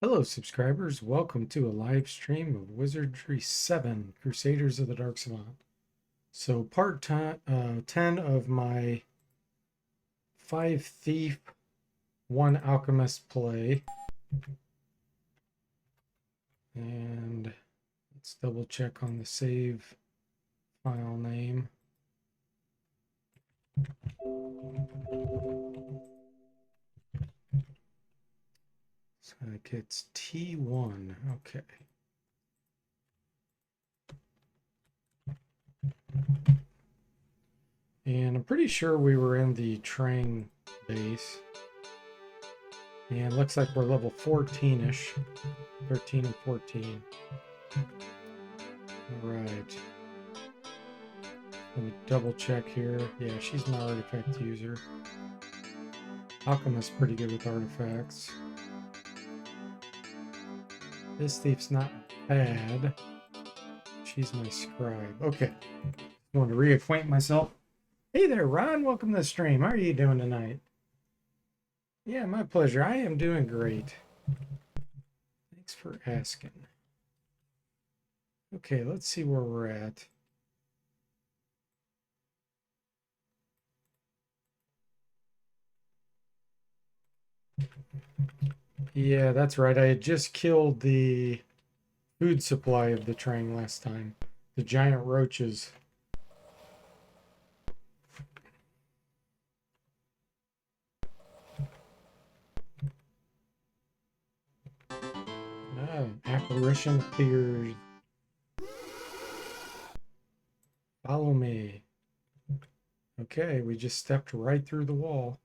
Hello, subscribers. Welcome to a live stream of Wizardry 7 Crusaders of the Dark Savant. So, part 10 of my 5 Thief, 1 Alchemist play. And let's double check on the save file name. So it's T1. Okay. And I'm pretty sure we were in the train base. And it looks like we're level 14-ish. 13 and 14. All right. Let me double check here. Yeah, she's my artifact user. Alchemist pretty good with artifacts. This thief's not bad. She's my scribe. Okay. I want to reacquaint myself. Hey there, Ron. Welcome to the stream. How are you doing tonight? Yeah, my pleasure. I am doing great. Thanks for asking. Okay, let's see where we're at. Yeah, that's right. I had just killed the food supply of the train last time. The giant roaches. An apparition appears. Follow me. Okay, we just stepped right through the wall.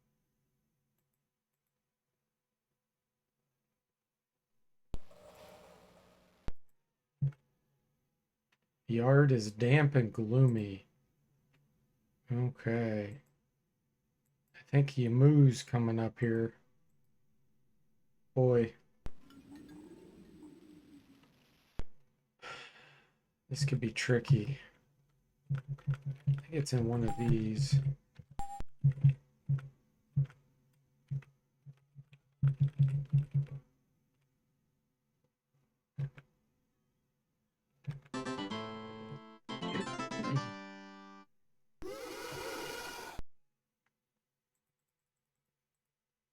The yard is damp and gloomy. Okay. I think Yamu's coming up here. Boy. This could be tricky. I think it's in one of these.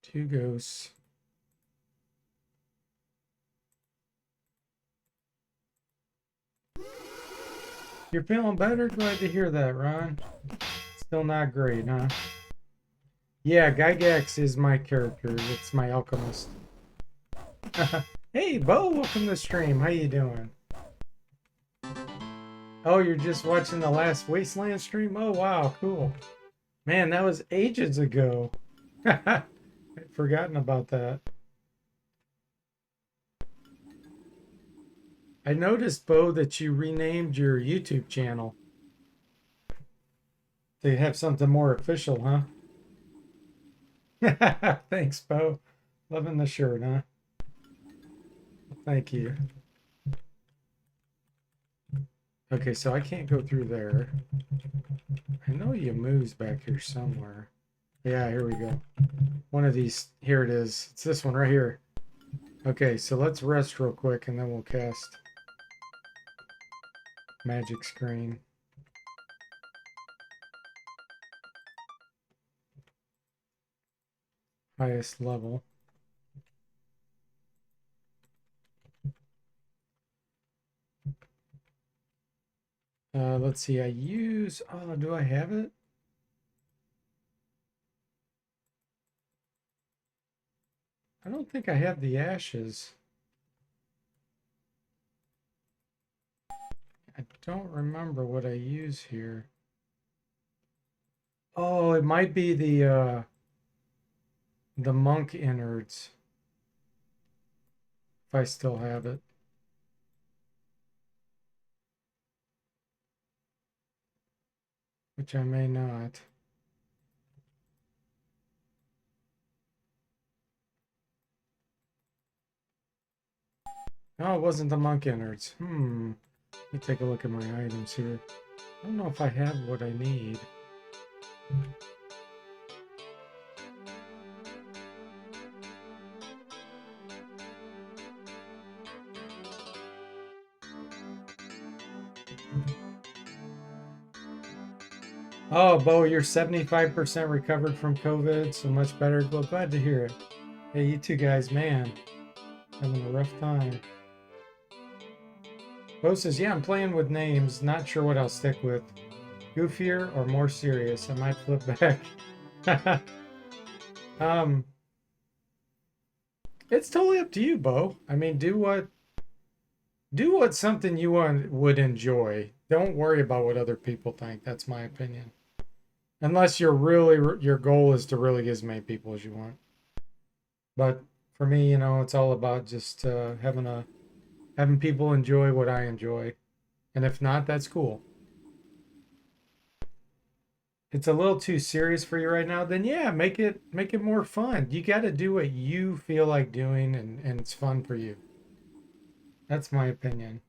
Two ghosts. You're feeling better? Glad to hear that, Ron. Still not great, huh? Yeah, Gygax is my character. It's my alchemist. Hey, Bo, welcome to the stream. How you doing? Oh, you're just watching the last Wasteland stream? Oh, wow, cool. Man, that was ages ago. I'd forgotten about that. I noticed, Bo, that you renamed your YouTube channel. They have something more official, huh? Thanks, Bo. Loving the shirt, huh? Thank you. Okay, so I can't go through there. I know Yamu's back here somewhere. Yeah, here we go. One of these. Here it is. It's this one right here. Okay, so let's rest real quick and then we'll cast magic screen. Highest level. Let's see. I use. Oh, do I have it? I don't think I have the ashes. I don't remember what I use here. Oh, it might be the monk innards. If I still have it. Which I may not. No, it wasn't the monk innards. Let me take a look at my items here. I don't know if I have what I need. Oh, Bo, you're 75% recovered from COVID, so much better. Well, glad to hear it. Hey, you two guys, man, having a rough time. Bo says, yeah, I'm playing with names. Not sure what I'll stick with. Goofier or more serious. I might flip back. um, it's totally up to you, Bo. I mean, do what's something you would enjoy. Don't worry about what other people think. That's my opinion. Unless your goal is to really get as many people as you want. But for me, it's all about just having people enjoy what I enjoy. And if not, that's cool. It's a little too serious for you right now, then yeah, make it more fun. You got to do what you feel like doing and it's fun for you. That's my opinion.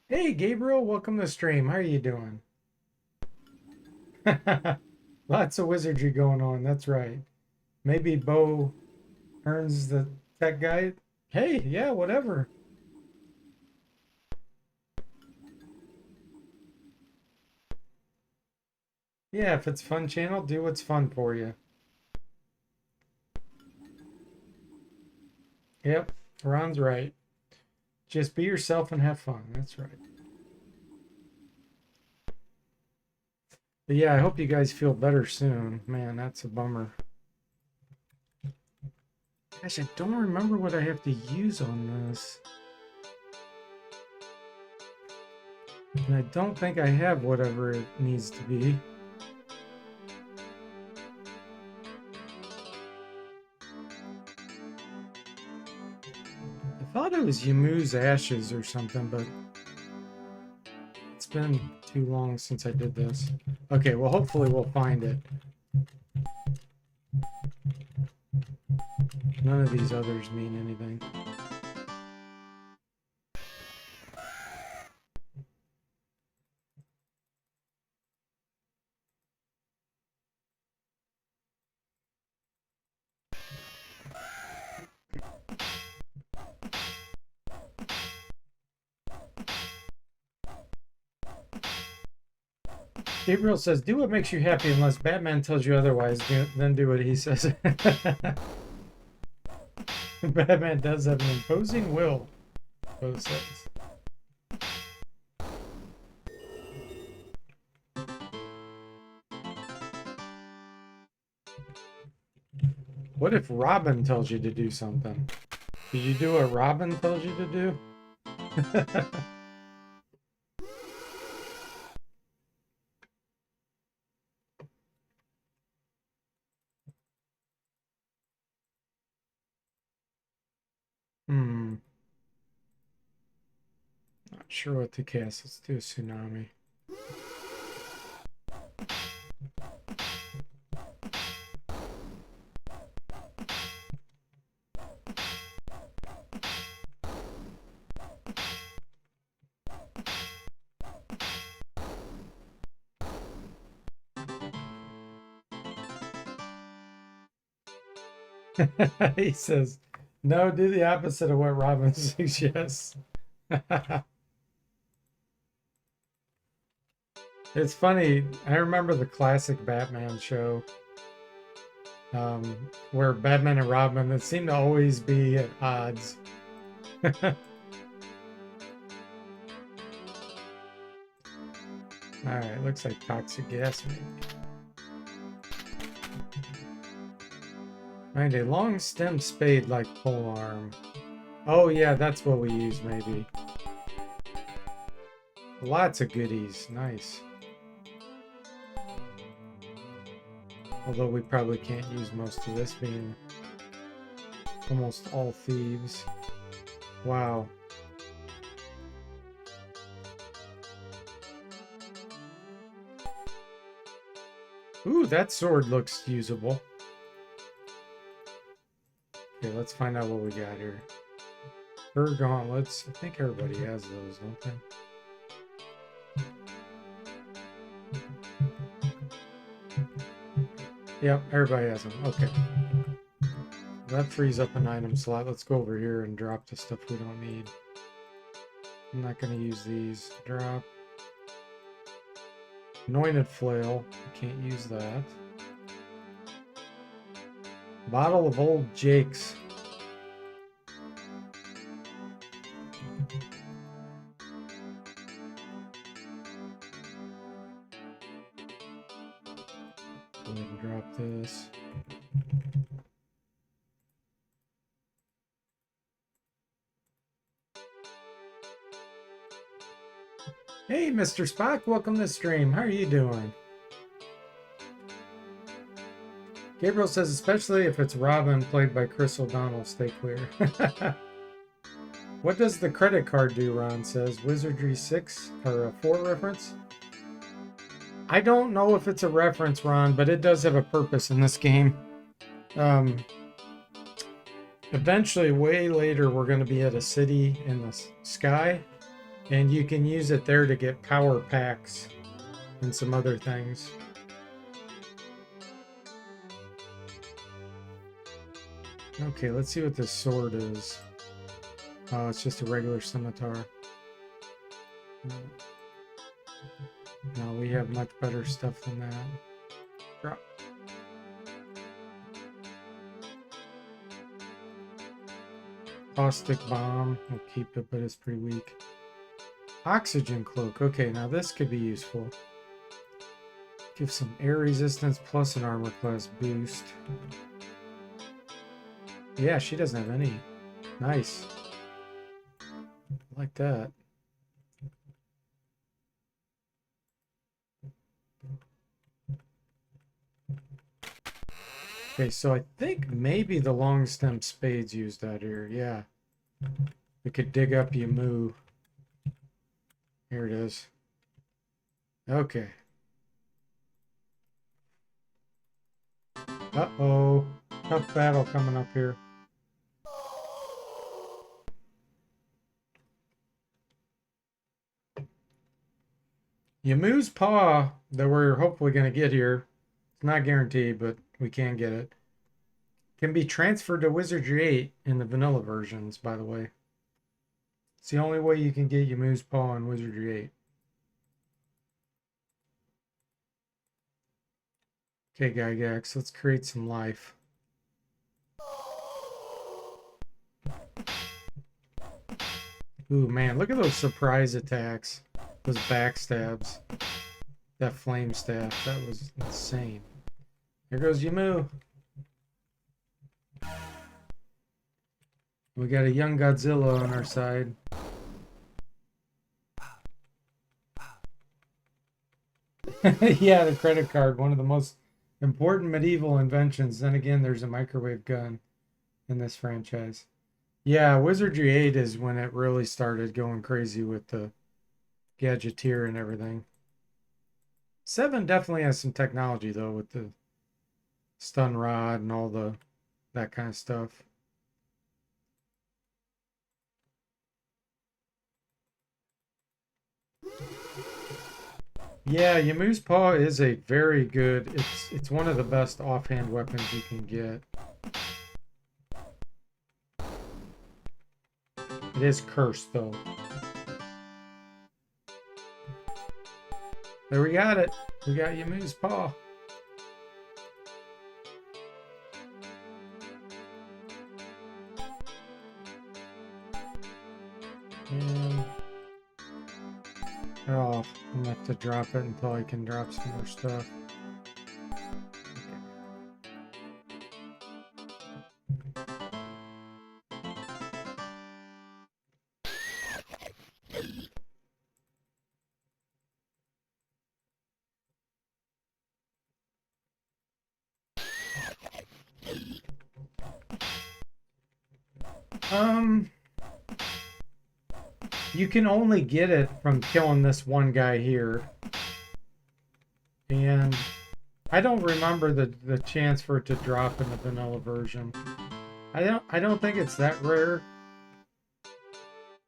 Hey, Gabriel, welcome to the stream. How are you doing? Lots of wizardry going on. That's right. Maybe Bo earns the tech guy. Hey, yeah, whatever. Yeah, if it's fun channel, do what's fun for you. Yep, Ron's right. Just be yourself and have fun. That's right. But yeah, I hope you guys feel better soon. Man, that's a bummer. Gosh, I don't remember what I have to use on this. And I don't think I have whatever it needs to be. I thought it was Yamu's Ashes or something, but it's been too long since I did this. Okay, well, hopefully we'll find it. None of these others mean anything. Gabriel says, do what makes you happy unless Batman tells you otherwise, then do what he says. Batman does have an imposing will, Bo says. What if Robin tells you to do something? Did you do what Robin tells you to do? Not sure what to cast. Let's do a tsunami. He says, no, do the opposite of what Robin suggests. It's funny. I remember the classic Batman show where Batman and Robin, it seemed to always be at odds. All right, looks like toxic gas maybe. Find a long stem spade like pole arm. Oh yeah, that's what we use maybe. Lots of goodies. Nice. Although we probably can't use most of this being almost all thieves. Wow. Ooh, that sword looks usable. Okay, let's find out what we got here. Fur gauntlets. I think everybody has those, don't they? Yep, everybody has them. Okay. That frees up an item slot. Let's go over here and drop the stuff we don't need. I'm not going to use these. Drop. Anointed flail. Can't use that. Bottle of old Jake's. Go ahead and drop this. Hey, Mr. Spock, welcome to the stream. How are you doing? Gabriel says, especially if it's Robin played by Chris O'Donnell, stay clear. What does the credit card do, Ron says? Wizardry 6 or a 4 reference? I don't know if it's a reference, Ron, but it does have a purpose in this game. Eventually, way later, we're going to be at a city in the sky, and you can use it there to get power packs and some other things. Okay, let's see what this sword is. Oh, it's just a regular scimitar. No, we have much better stuff than that. Drop. Caustic bomb. We'll keep it, but it's pretty weak. Oxygen cloak. Okay, now this could be useful. Give some air resistance plus an armor class boost. Yeah, she doesn't have any. Nice. Like that. Okay, so I think maybe the long stem spades used out here. Yeah. We could dig up Yamu. Here it is. Okay. Uh-oh. Tough battle coming up here. Yamu's paw that we're hopefully going to get here, it's not guaranteed, but we can get it, can be transferred to Wizardry 8 in the vanilla versions, by the way. It's the only way you can get Yamu's paw in Wizardry 8. Okay, Gygax, let's create some life. Ooh, man, look at those surprise attacks. Those backstabs. That flame staff. That was insane. There goes Yamu. We got a young Godzilla on our side. Yeah, the credit card. One of the most important medieval inventions. Then again, there's a microwave gun in this franchise. Yeah, Wizardry 8 is when it really started going crazy with the Gadgeteer and everything. 7 definitely has some technology though with the stun rod and all that kind of stuff. Yeah, Yamu's paw is a very good. It's one of the best offhand weapons you can get. It is cursed though. There, we got it. We got Yamu's paw. And oh, I'm gonna have to drop it until I can drop some more stuff. You can only get it from killing this one guy here. And I don't remember the chance for it to drop in the vanilla version. I don't think it's that rare.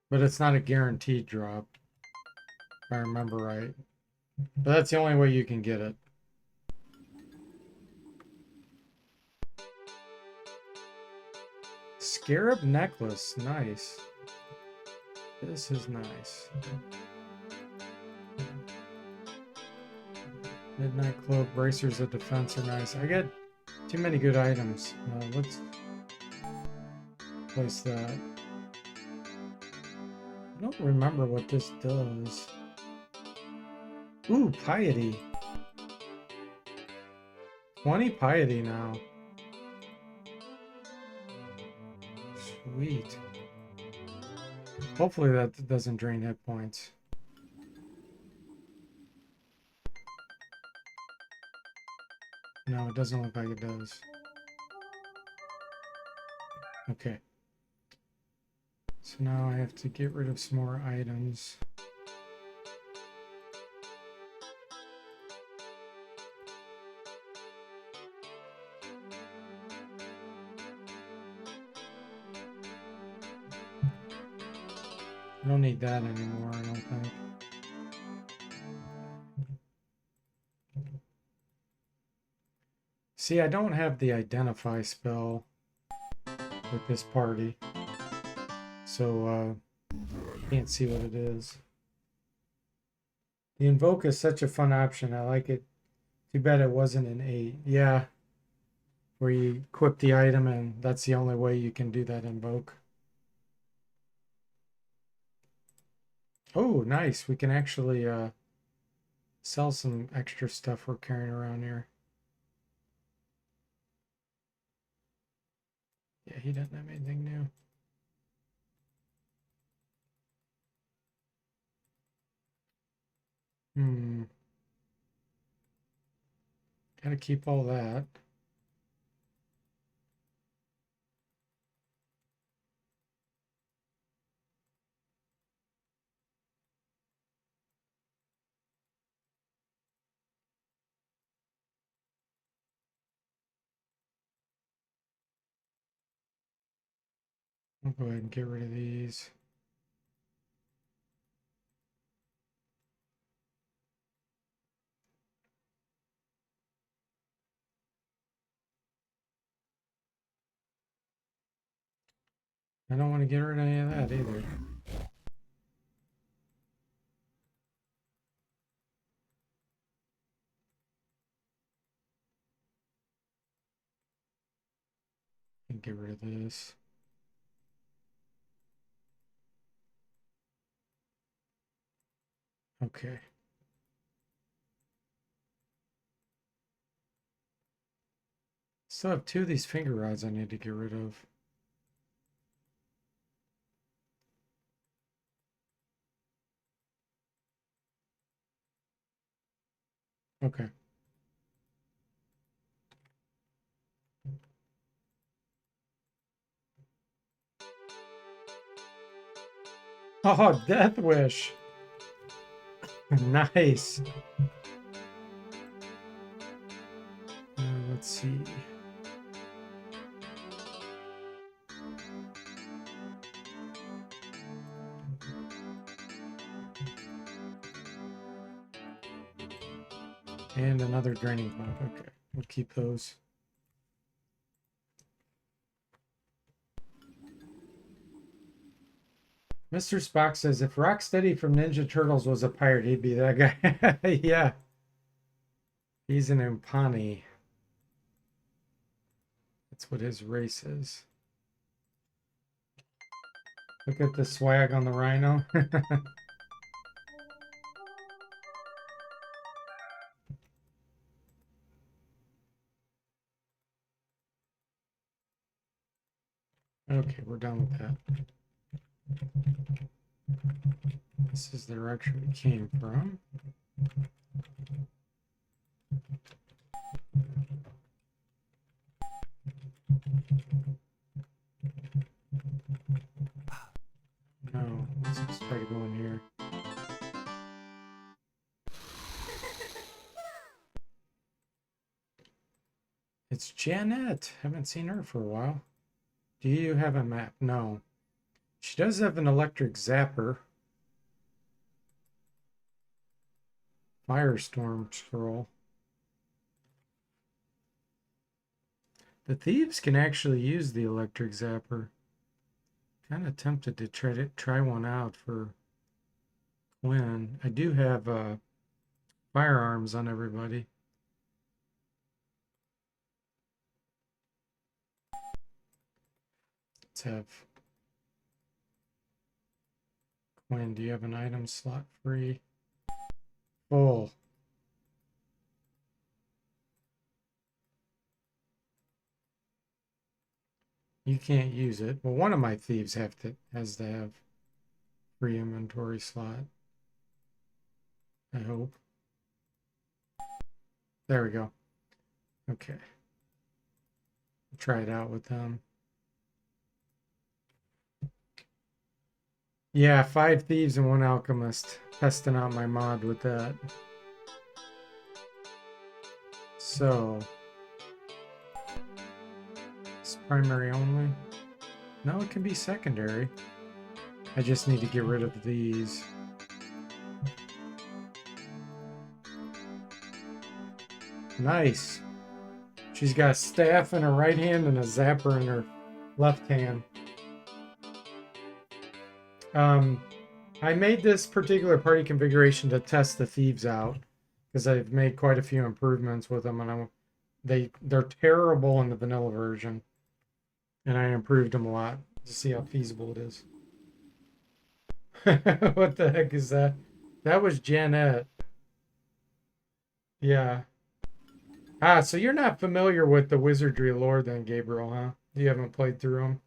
But it's not a guaranteed drop. If I remember right. But that's the only way you can get it. Scarab necklace, nice. This is nice. Midnight Cloak, Bracers of Defense are nice. I got too many good items. Let's place that. I don't remember what this does. Ooh, Piety. 20 Piety now. Sweet. Hopefully that doesn't drain hit points. No, it doesn't look like it does. Okay. So now I have to get rid of some more items. I don't need that anymore, I don't think. See, I don't have the identify spell with this party, so can't see what it is. The invoke is such a fun option. I like it. Too bad it wasn't an 8. Yeah, where you equip the item and that's the only way you can do that invoke. Oh, nice. We can actually sell some extra stuff we're carrying around here. Yeah, he doesn't have anything new. Gotta keep all that. I'll go ahead and get rid of these. I don't want to get rid of any of that either. And get rid of this. Okay. Still have 2 of these finger rods I need to get rid of. Okay. Oh, Death Wish. Nice. Let's see. And another draining cloud. Okay, we'll keep those. Mr. Spock says, if Rocksteady from Ninja Turtles was a pirate, he'd be that guy. Yeah. He's an Impani. That's what his race is. Look at the swag on the rhino. Okay, we're done with that. This is the direction we came from. No, let's just try to go in here. It's Janet. Haven't seen her for a while. Do you have a map? No. She does have an electric zapper. Firestorm scroll. The thieves can actually use the electric zapper. Kind of tempted to try one out for Quinn. I do have firearms on everybody. Let's have Quinn. Do you have an item slot free? Full. You can't use it. Well, one of my thieves has to have free inventory slot. I hope. There we go. Okay. Try it out with them. Yeah, 5 thieves and 1 alchemist. Testing out my mod with that. So it's primary only. No, it can be secondary. I just need to get rid of these. Nice. She's got a staff in her right hand and a zapper in her left hand. I made this particular party configuration to test the thieves out because I've made quite a few improvements with them, and they're terrible in the vanilla version, and I improved them a lot to see how feasible it is. What the heck is that? That was Janet. Yeah. Ah, so you're not familiar with the Wizardry lore then, Gabriel, huh? You haven't played through them?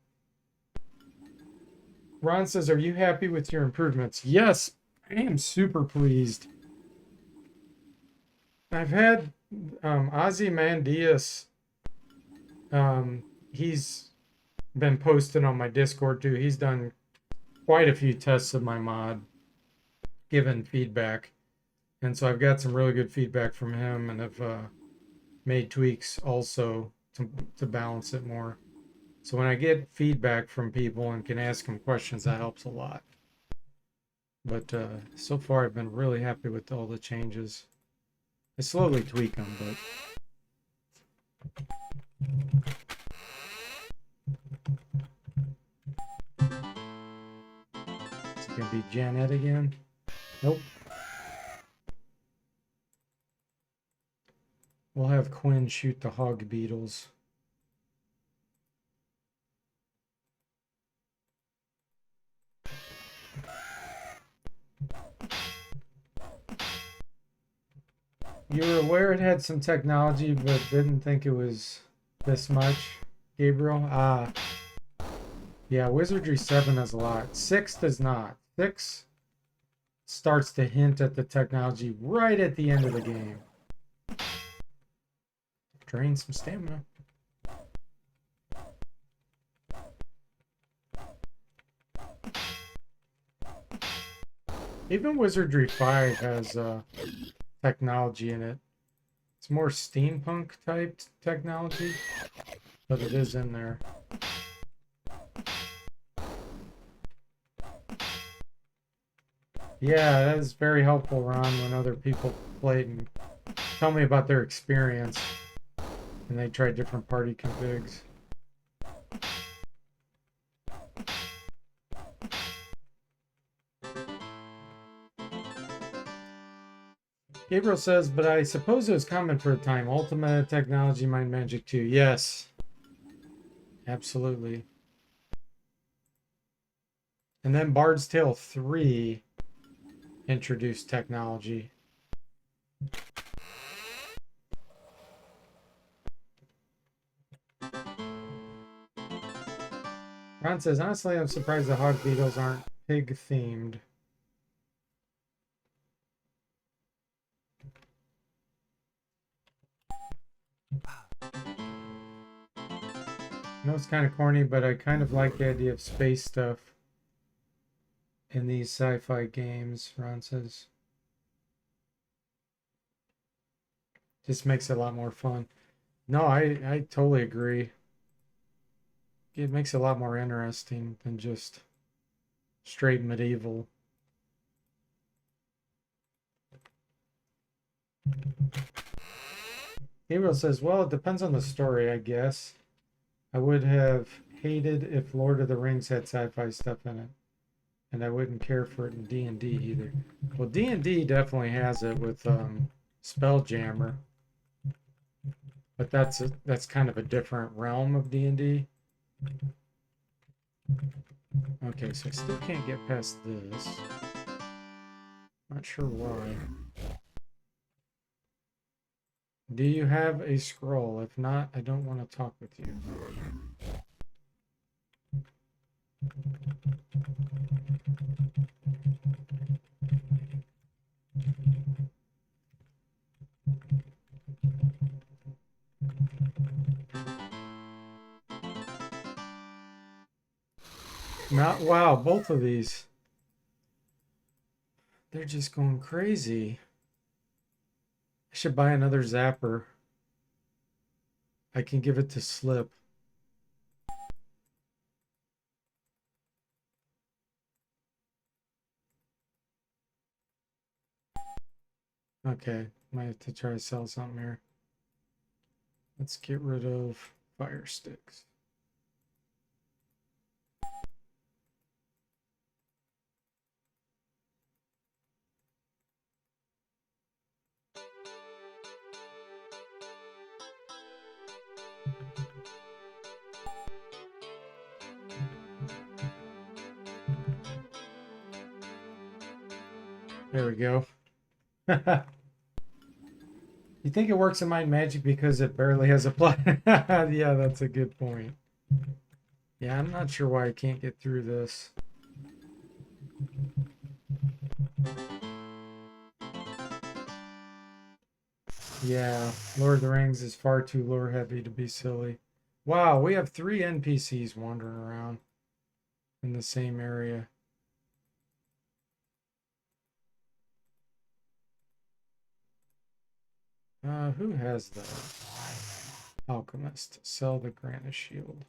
Ron says, are you happy with your improvements? Yes, I am super pleased. I've had Ozymandias. He's been posted on my Discord too. He's done quite a few tests of my mod, given feedback. And so I've got some really good feedback from him, and have made tweaks also to balance it more. So when I get feedback from people and can ask them questions, that helps a lot. But so far, I've been really happy with all the changes. I slowly tweak them, but is it gonna be Janet again? Nope. We'll have Quinn shoot the hog beetles. You were aware it had some technology, but didn't think it was this much, Gabriel? Ah. Yeah, Wizardry 7 has a lot. 6 does not. 6 starts to hint at the technology right at the end of the game. Drain some stamina. Even Wizardry 5 has technology in it. It's more steampunk type technology, but it is in there. Yeah, that is very helpful, Ron, when other people played and tell me about their experience and they tried different party configs. Gabriel says, but I suppose it was common for a time. Ultima technology, mind magic too. Yes. Absolutely. And then Bard's Tale 3 introduced technology. Ron says, honestly, I'm surprised the hog beetles aren't pig themed. I know it's kind of corny, but I kind of like the idea of space stuff in these sci-fi games, Ron says. Just makes it a lot more fun. No, I totally agree. It makes it a lot more interesting than just straight medieval. Gabriel says, well, it depends on the story, I guess. I would have hated if Lord of the Rings had sci-fi stuff in it. And I wouldn't care for it in D&D either. Well, D&D definitely has it with Spelljammer. But that's kind of a different realm of D&D. Okay, so I still can't get past this. Not sure why. Do you have a scroll? If not, I don't want to talk with you. Not wow, both of these. They're just going crazy. I should buy another zapper. I can give it to Slip. Okay, might have to try to sell something here. Let's get rid of fire sticks. There we go. You think it works in Might and Magic because it barely has a plot? Yeah, that's a good point. Yeah, I'm not sure why I can't get through this. Yeah, Lord of the Rings is far too lore heavy to be silly. Wow, we have 3 NPCs wandering around in the same area. Who has the Alchemist? Sell the Granite Shield.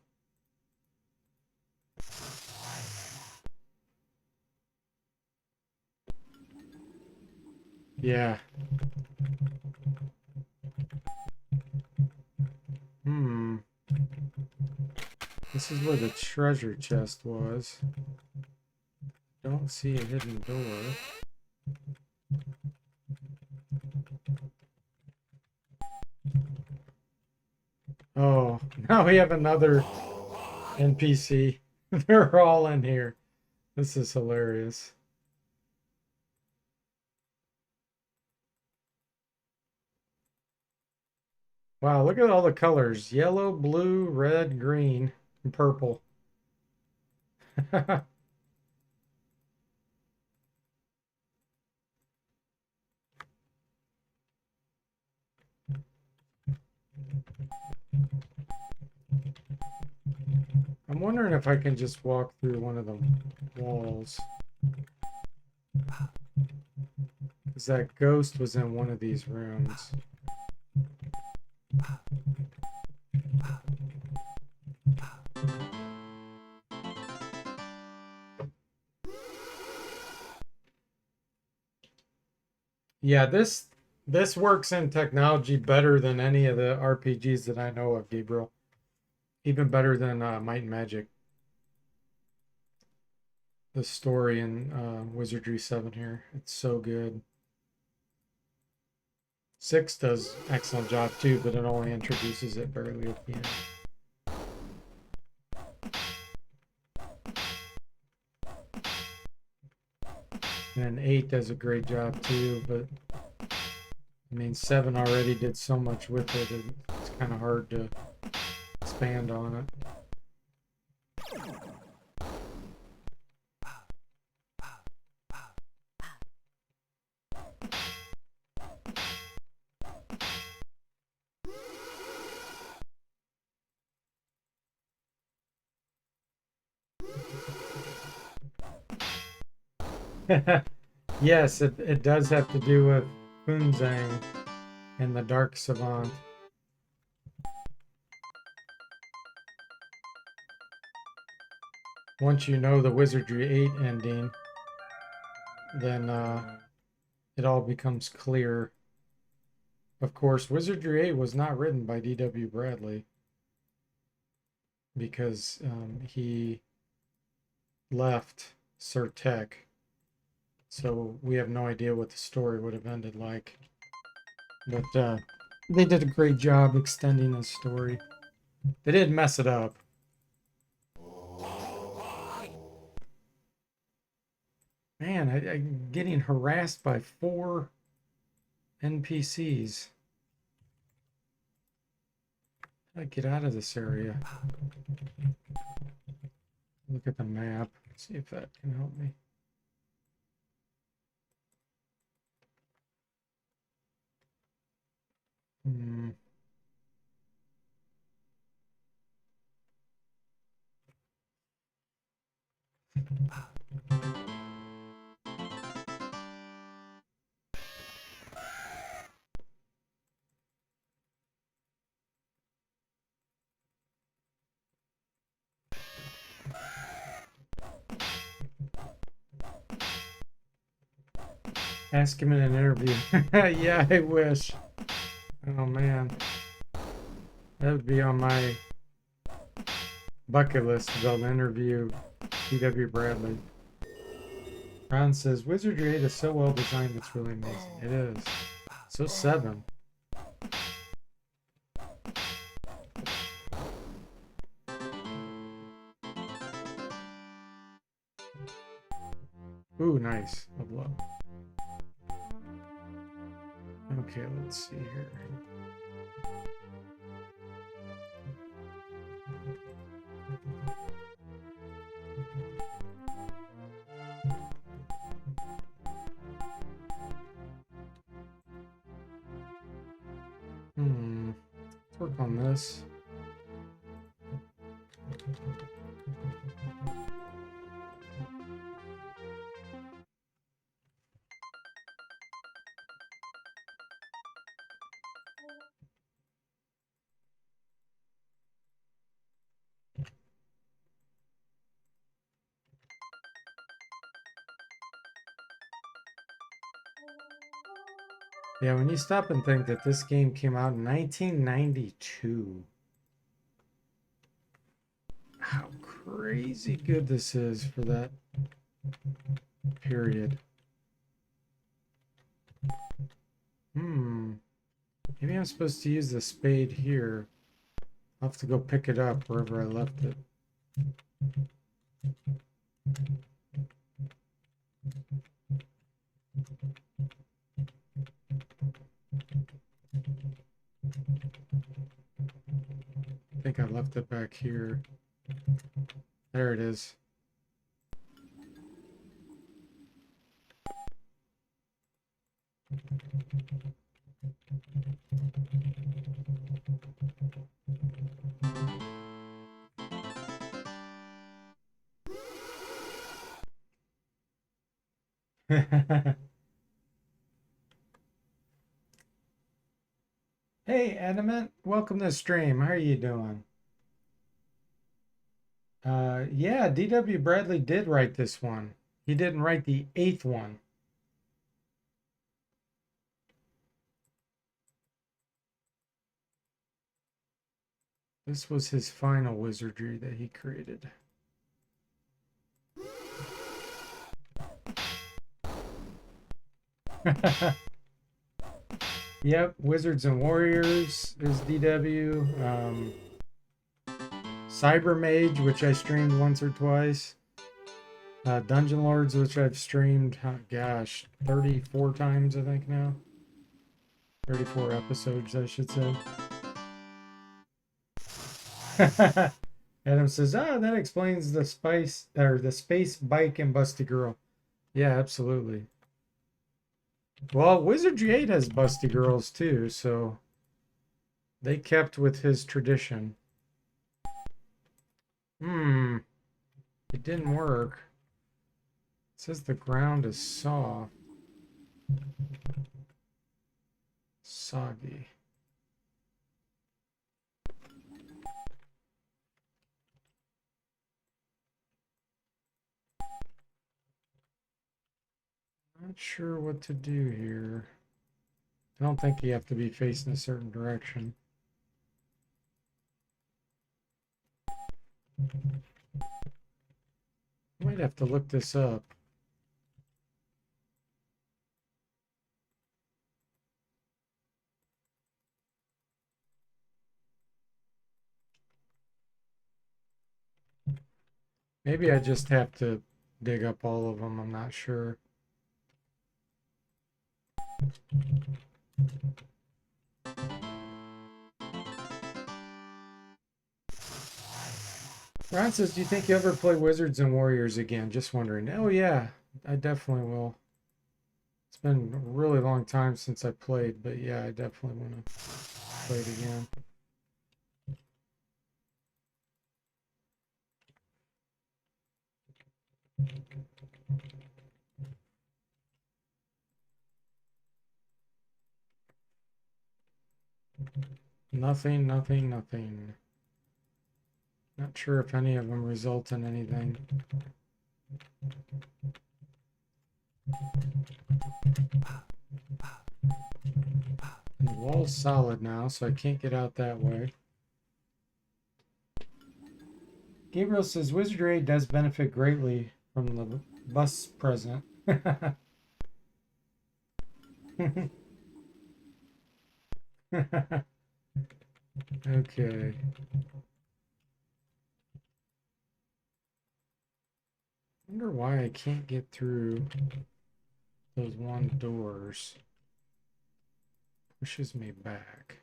Yeah. This is where the treasure chest was. Don't see a hidden door. Oh, now we have another NPC. They're all in here. This is hilarious. Wow, look at all the colors. Yellow, blue, red, green, and purple. I'm wondering if I can just walk through one of the walls. Because that ghost was in one of these rooms. Yeah, this works in technology better than any of the RPGs that I know of, Gabriel. Even better than Might and Magic. The story in Wizardry 7 here. It's so good. 6 does excellent job too, but it only introduces it barely at the end. And 8 does a great job too, but I mean 7 already did so much with it, it's kind of hard to expand on it. Yes, it does have to do with Funzang and the Dark Savant. Once you know the Wizardry 8 ending, then it all becomes clear. Of course, Wizardry 8 was not written by D.W. Bradley because he left Sir Tech. So we have no idea what the story would have ended like. But they did a great job extending the story. They didn't mess it up. Man, I'm getting harassed by 4 NPCs. How do I get out of this area? Look at the map. See if that can help me. Hmm. Ask him in an interview. Yeah, I wish. Oh man. That would be on my bucket list to build an interview D.W. Bradley. Ron says, Wizardry 8 is so well designed, it's really amazing. It is. So 7. Ooh, nice. Level up. Okay, let's see here. Let's work on this. Yeah, when you stop and think that this game came out in 1992. How crazy good this is for that period. Maybe I'm supposed to use the spade here. I'll have to go pick it up wherever I left it. I think I left it back here. There it is. Hey, Adamant, welcome to the stream. How are you doing? Yeah, D.W. Bradley did write this one. He didn't write the 8th one. This was his final wizardry that he created. Yep, Wizards and Warriors is DW. Cyber Mage, which I streamed once or twice. Dungeon Lords, which I've streamed, gosh, 34 times, I think now. 34 episodes, I should say. Adam says, that explains the space bike and Busty Girl. Yeah, absolutely. Well, Wizardry 8 has Busty Girls too, so they kept with his tradition. It didn't work. It says the ground is soft. Soggy. Not sure what to do here. I don't think you have to be facing a certain direction. Might have to look this up. Maybe I just have to dig up all of them. I'm not sure. Ron says, do you think you ever play Wizards and Warriors again? Just wondering. Oh, yeah, I definitely will. It's been a really long time since I played, but yeah, I definitely want to play it again. Nothing, nothing, nothing. Not sure if any of them result in anything. And the wall's solid now, so I can't get out that way. Gabriel says, Wizardry does benefit greatly from the bus present. Okay. Wonder why I can't get through those one doors. Pushes me back.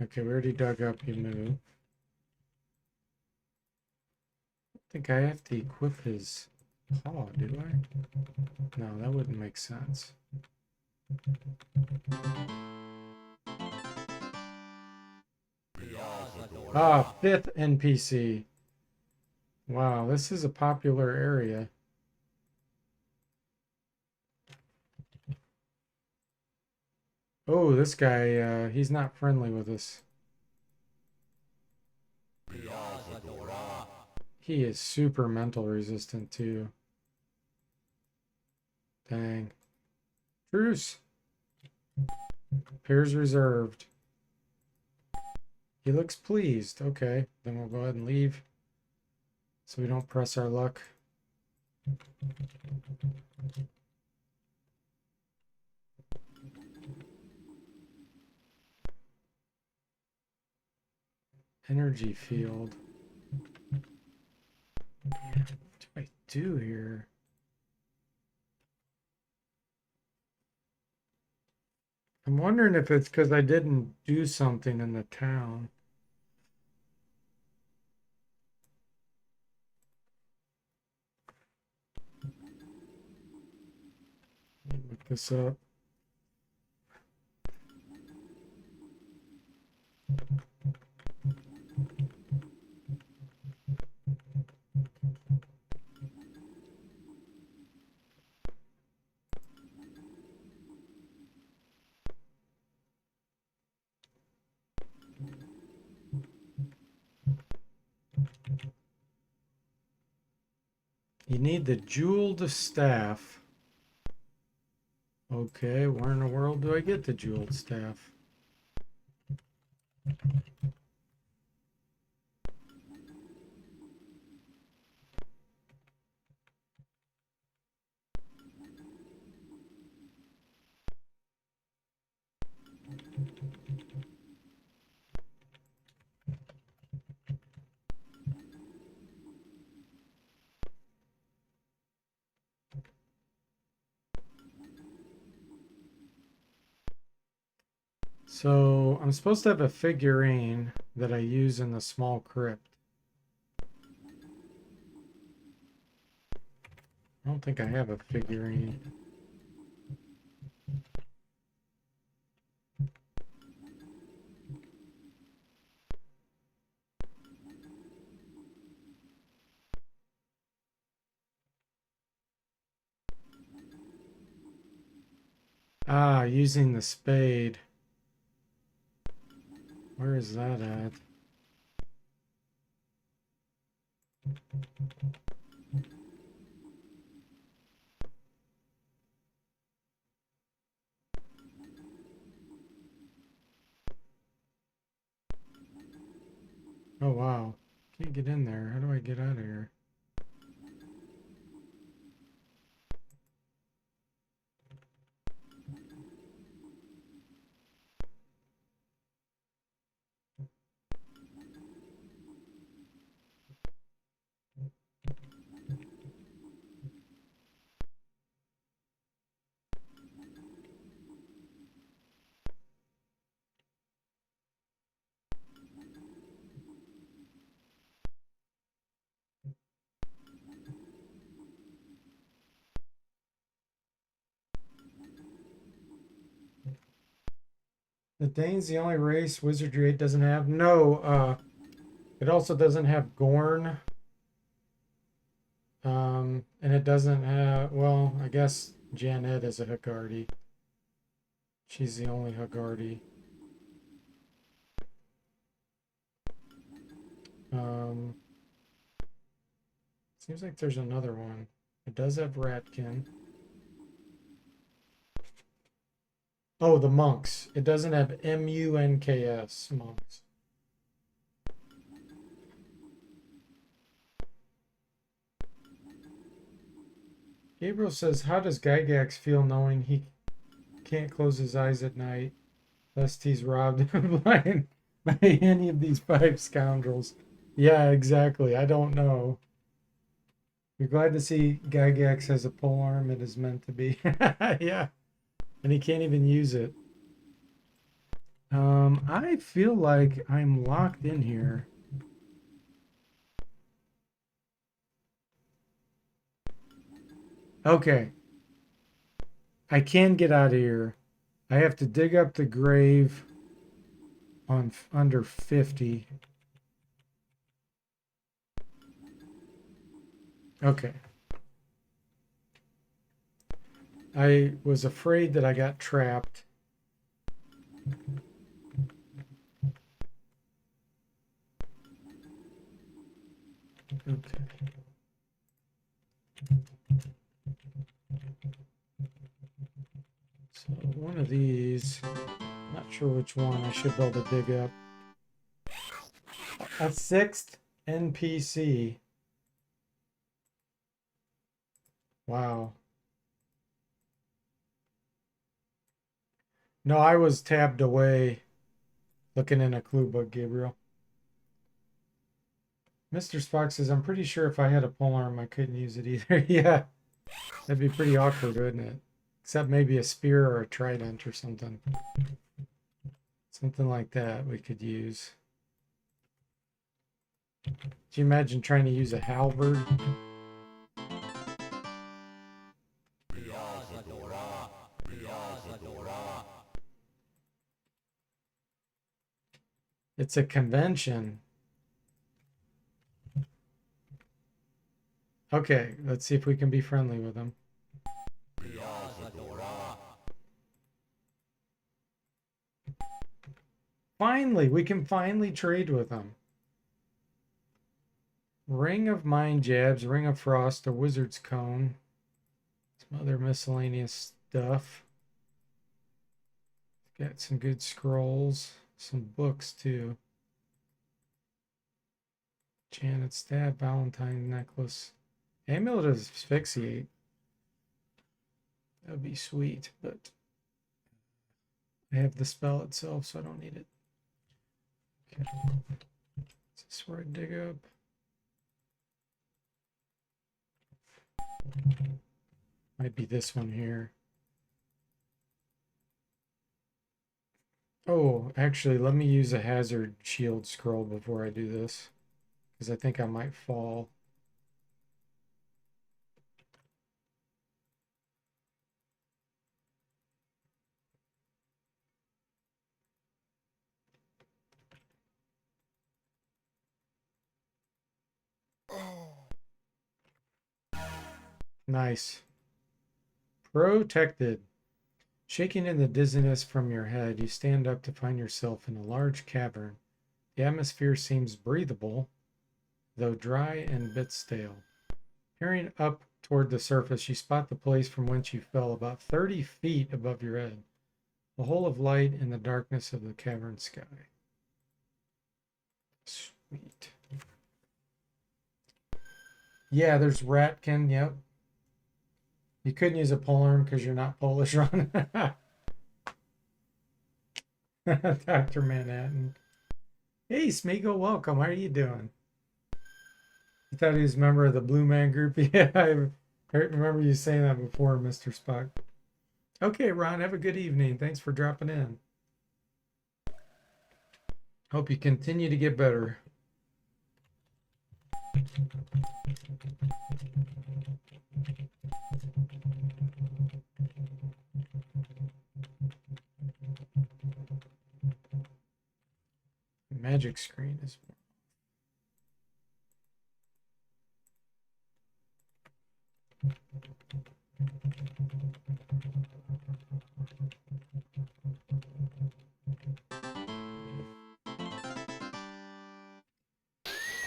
Okay, we already dug up, you move. I think I have to equip his paw, do I? No, that wouldn't make sense. Ah, 5th NPC. Wow, this is a popular area. Oh, this guy, he's not friendly with us. He is super mental resistant too. Dang. Truce. Pairs reserved. He looks pleased. Okay, then we'll go ahead and leave so we don't press our luck. Energy field. What do I do here? I'm wondering if it's because I didn't do something in the town. Let me look this up. You need the jeweled staff. Okay, where in the world do I get the jeweled staff? So I'm supposed to have a figurine that I use in the small crypt. I don't think I have a figurine. Ah, using the spade. Where is that at? Oh, wow. Can't get in there. How do I get out of here? The Dane's the only race Wizardry 8 doesn't have. No, it also doesn't have Gorn. And it doesn't have, well, I guess Janet is a Hagardi. She's the only Hagardi. Seems like there's another one. It does have Ratkin. Oh, the monks. It doesn't have M-U-N-K-S, monks. Gabriel says, how does Gygax feel knowing he can't close his eyes at night lest he's robbed blind by any of these 5 scoundrels? Yeah, exactly. I don't know. You're glad to see Gygax has a polearm. It is meant to be. Yeah. And he can't even use it. I feel like I'm locked in here. Okay. I can get out of here. I have to dig up the grave on under 50. Okay. I was afraid that I got trapped. Okay. So one of these, not sure which one, I should be able to dig up. A 6th NPC. Wow. No, I was tabbed away looking in a clue book, Gabriel. Mr. Spock says, I'm pretty sure if I had a polearm, I couldn't use it either. Yeah, that'd be pretty awkward, wouldn't it? Except maybe a spear or a trident or something. Something like that we could use. Do you imagine trying to use a halberd? It's a convention. Okay, let's see if we can be friendly with them. Finally, we can finally trade with them. Ring of Mind Jabs, Ring of Frost, a Wizard's Cone. Some other miscellaneous stuff. Got some good scrolls, some books too. Janet's Stab, Valentine Necklace. Amulet of Asphyxiate. That would be sweet, but I have the spell itself, so I don't need it. Okay. Is this where I dig up? Might be this one here. Oh, actually, let me use a hazard shield scroll before I do this, because I think I might fall. Nice. Protected. Shaking in the dizziness from your head, you stand up to find yourself in a large cavern. The atmosphere seems breathable, though dry and a bit stale. Peering up toward the surface, you spot the place from whence you fell about 30 feet above your head. A hole of light in the darkness of the cavern sky. Sweet. Yeah, there's Ratkin, yep. You couldn't use a polearm because you're not Polish, Ron. Dr. Manhattan. Hey, Smeagol, welcome. How are you doing? You thought he was a member of the Blue Man Group? Yeah, I remember you saying that before, Mr. Spock. Okay, Ron, have a good evening. Thanks for dropping in. Hope you continue to get better. magic screen is.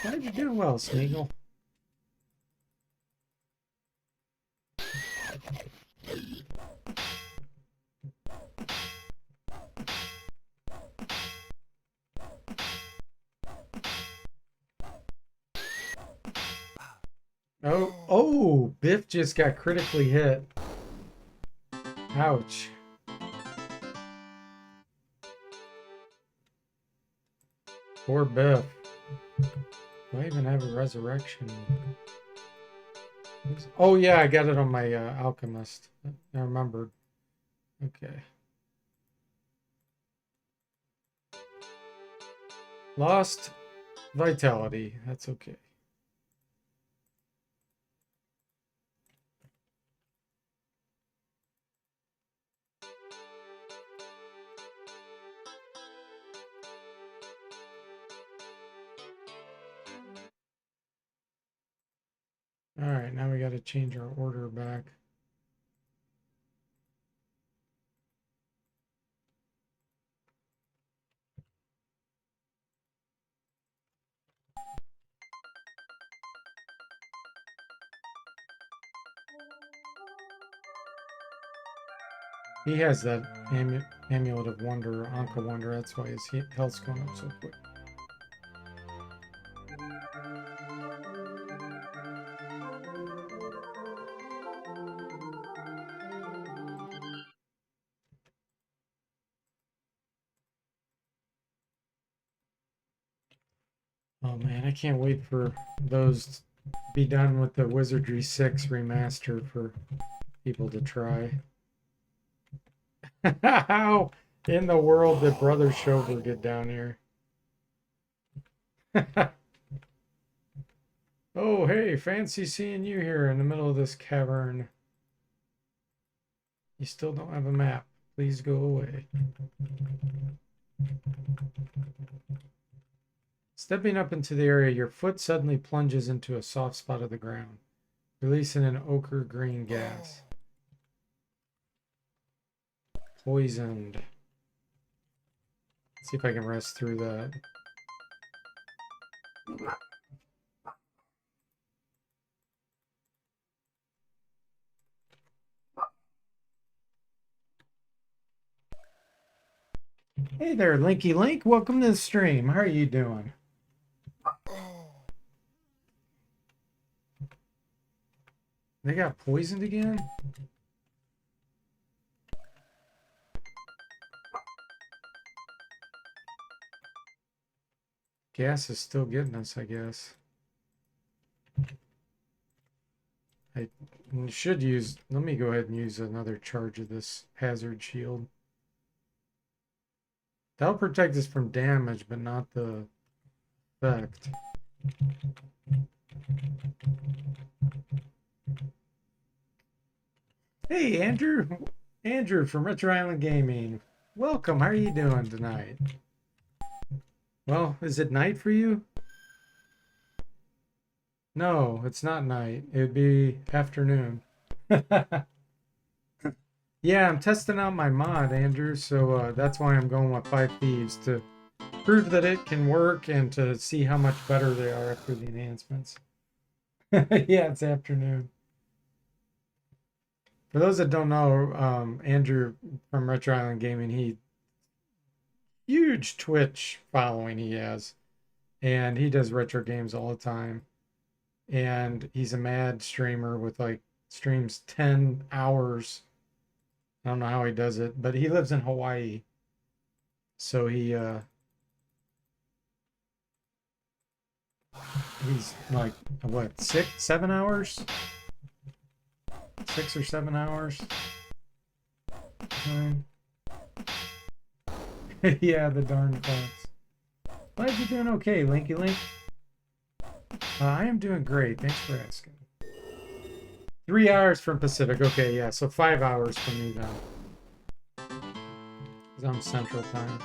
Glad you're doing well, Smeagol. Oh, Biff just got critically hit. Ouch. Poor Biff. Do I even have a resurrection? Oh yeah, I got it on my Alchemist. I remembered. Okay. Lost vitality. That's okay. All right, now we got to change our order back. He has that Amulet of Wonder, Anka Wonder. That's why his health's going up so quick. Oh man, I can't wait for those to be done with the Wizardry 6 remaster for people to try. How in the world did Brother Shover get down here? Oh, hey, fancy seeing you here in the middle of this cavern. You still don't have a map. Please go away. Stepping up into the area, your foot suddenly plunges into a soft spot of the ground, releasing an ochre green gas. Poisoned. Let's see if I can rest through that. Hey there, Linky Link. Welcome to the stream. How are you doing? They got poisoned again? Gas is still getting us, I guess. I should use... Let me go ahead and use another charge of this hazard shield. That'll protect us from damage, but not the effect. Hey, Andrew. Andrew from Retro Island Gaming. Welcome. How are you doing tonight? Well, is it night for you? No, it's not night. It would be afternoon. Yeah, I'm testing out my mod, Andrew, so that's why I'm going with 5 Thieves, to prove that it can work and to see how much better they are after the enhancements. Yeah, it's afternoon. For those that don't know, Andrew from Retro Island Gaming, huge Twitch following he has, and he does retro games all the time, and he's a mad streamer with like streams 10 hours. I don't know how he does it, but he lives in Hawaii, so he's like what, 7 hours, 6 or 7 hours. Yeah, the darn clocks. Glad you're doing okay, Linky Link. I am doing great. Thanks for asking. 3 hours from Pacific. Okay, yeah, so 5 hours from me then. Because I'm Central Time.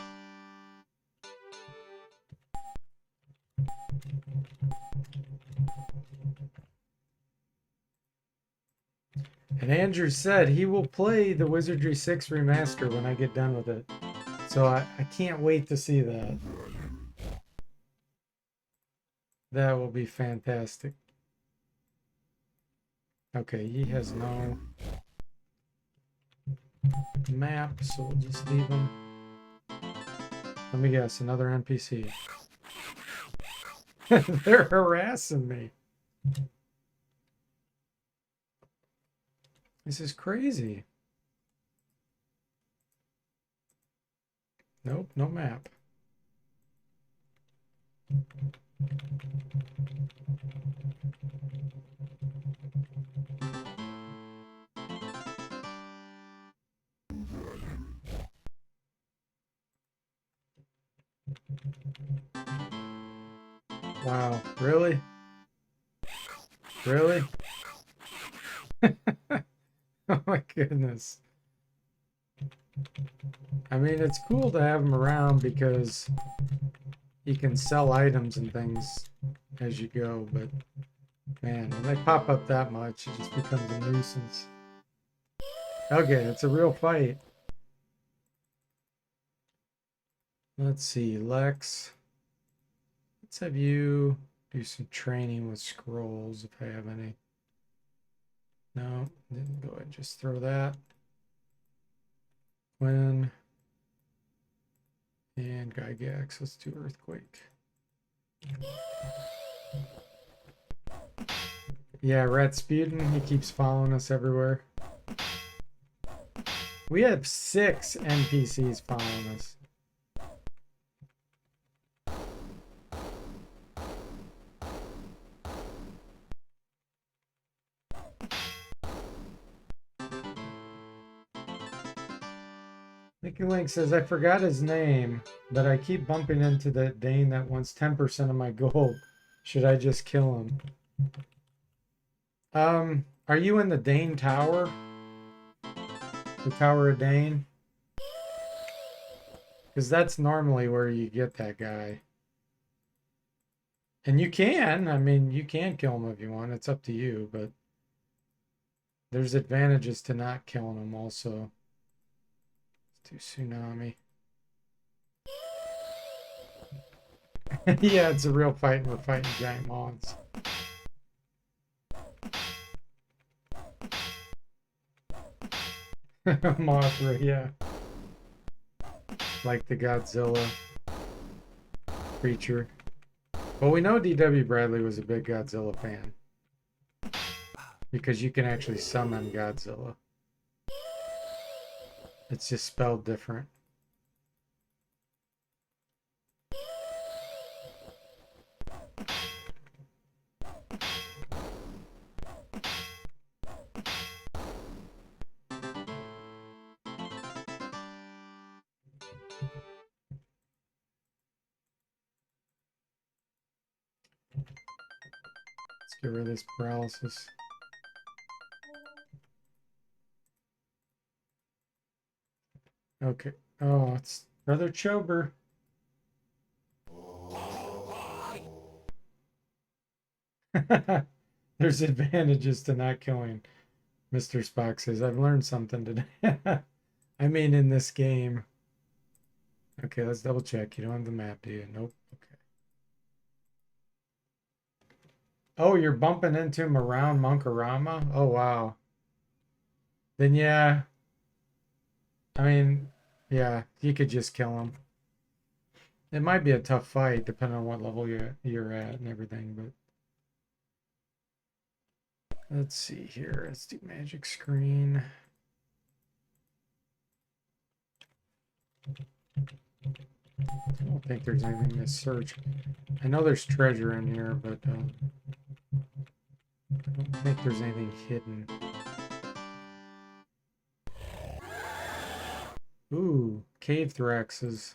And Andrew said he will play the Wizardry 6 remaster when I get done with it. So I can't wait to see that. That will be fantastic. Okay, he has no map, so we'll just leave him. Let me guess, another NPC. They're harassing me. This is crazy. Nope, no map. Wow, really? Really? Oh my goodness. I mean, it's cool to have them around because you can sell items and things as you go, but man, when they pop up that much, it just becomes a nuisance. Okay, it's a real fight. Let's see, Lex. Let's have you do some training with scrolls if I have any. No, didn't go ahead. Just throw that. Quinn. And Gygax. Let's do Earthquake. Yeah, Rasputin, he keeps following us everywhere. We have 6 NPCs following us. Mickey Link says, I forgot his name, but I keep bumping into that Dane that wants 10% of my gold. Should I just kill him? Are you in the Dane Tower? The Tower of Dane? Because that's normally where you get that guy. And you can, I mean, you can kill him if you want. It's up to you, but there's advantages to not killing him also. Let's do Tsunami. Yeah, it's a real fight, and we're fighting giant moths. Mothra, yeah. Like the Godzilla creature. Well, we know D.W. Bradley was a big Godzilla fan. Because you can actually summon Godzilla. It's just spelled different. Let's get rid of this paralysis. Okay. Oh, it's Brother Chober. There's advantages to not killing. Mr. Spock says, I've learned something today. I mean, in this game. Okay, let's double check. You don't have the map, do you? Nope. Okay. Oh, you're bumping into him around Monkarama? Oh, wow. Then, yeah. I mean, yeah, you could just kill him. It might be a tough fight, depending on what level you're at and everything, but... Let's see here. Let's do magic screen. I don't think there's anything to search. I know there's treasure in here, but I don't think there's anything hidden. Ooh, cave thoraxes.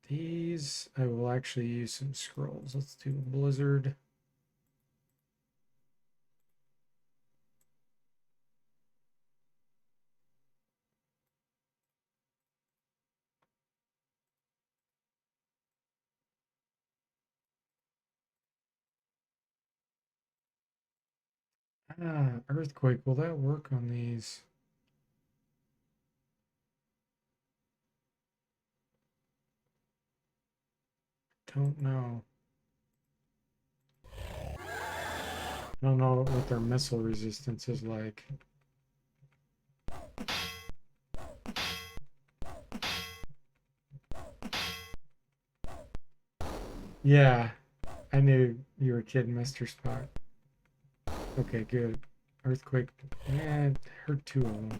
These, I will actually use some scrolls. Let's do blizzard. Ah, earthquake. Will that work on these? Don't know. I don't know what their missile resistance is like. Yeah, I knew you were kidding, Mr. Spot. Okay, good. Earthquake. Yeah, it hurt two of them.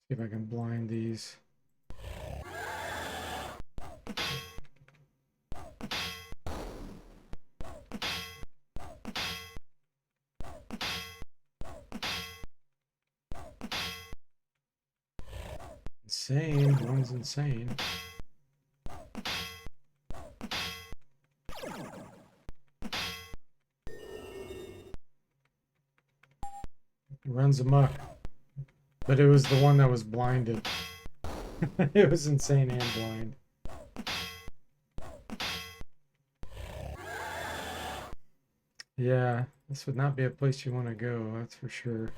See if I can blind these. Insane. One's insane. Runs amok. But it was the one that was blinded. It was insane and blind. Yeah, this would not be a place you want to go, that's for sure.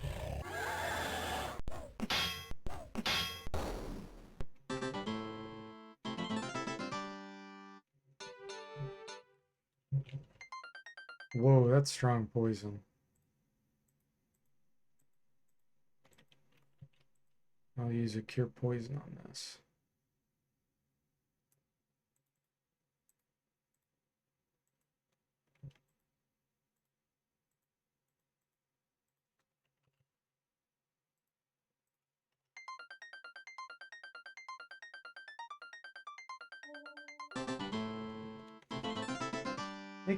Whoa, that's strong poison. I'll use a cure poison on this.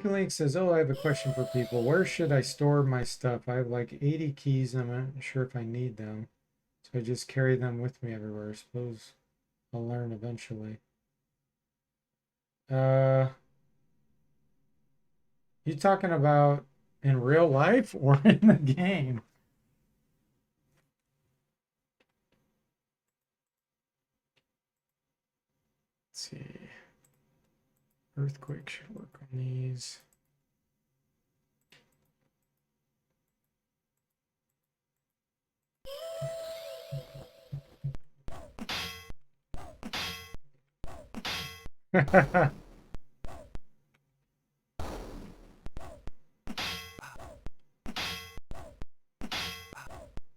Link says, oh, I have a question for people. Where should I store my stuff? I have like 80 keys and I'm not sure if I need them. So I just carry them with me everywhere. I suppose I'll learn eventually. You talking about in real life or in the game? Let's see. Earthquake should work on these.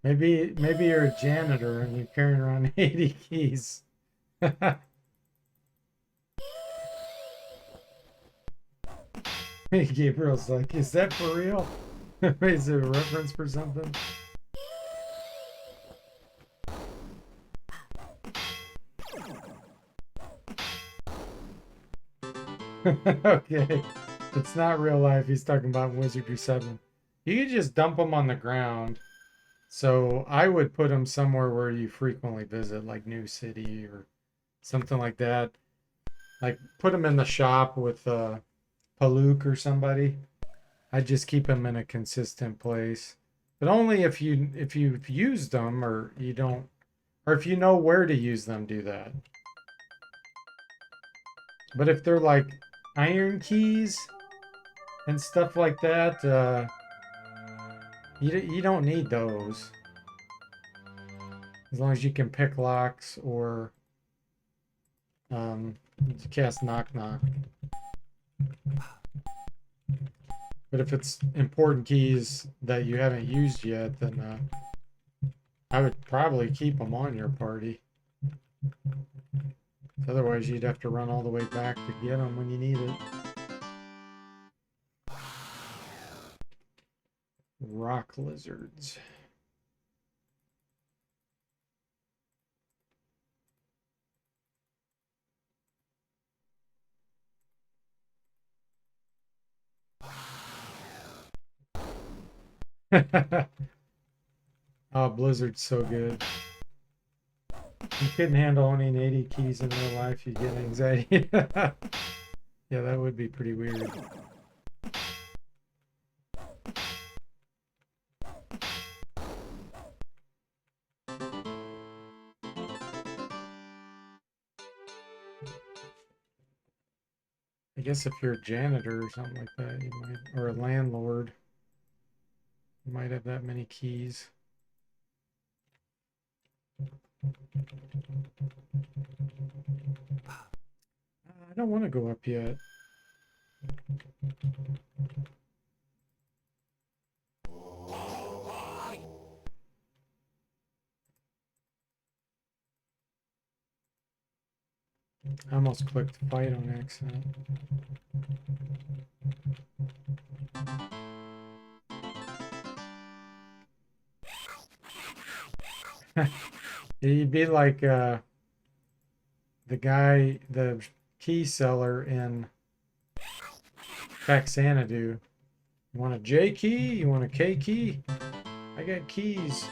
Maybe you're a janitor and you're carrying around 80 keys. Gabriel's like, is that for real? Is it a reference for something? Okay. It's not real life. He's talking about Wizardry 7. You could just dump them on the ground. So I would put them somewhere where you frequently visit, like New City or something like that. Like put them in the shop with Paluk or somebody. I just keep them in a consistent place. But only if you've used them or you don't, or if you know where to use them, do that. But if they're like iron keys and stuff like that, you don't need those. As long as you can pick locks or cast knock knock. But if it's important keys that you haven't used yet, then I would probably keep them on your party. Otherwise, you'd have to run all the way back to get them when you need it. Rock lizards. Oh, Blizzard's so good. You couldn't handle owning 80 keys in real life, you get anxiety. Yeah, that would be pretty weird. I guess if you're a janitor or something like that, you might, or a landlord, you might have that many keys. I don't want to go up yet. I almost clicked fight on accident. He'd be like the guy, the key seller in Xanadu. You want a J key? You want a K key? I got keys.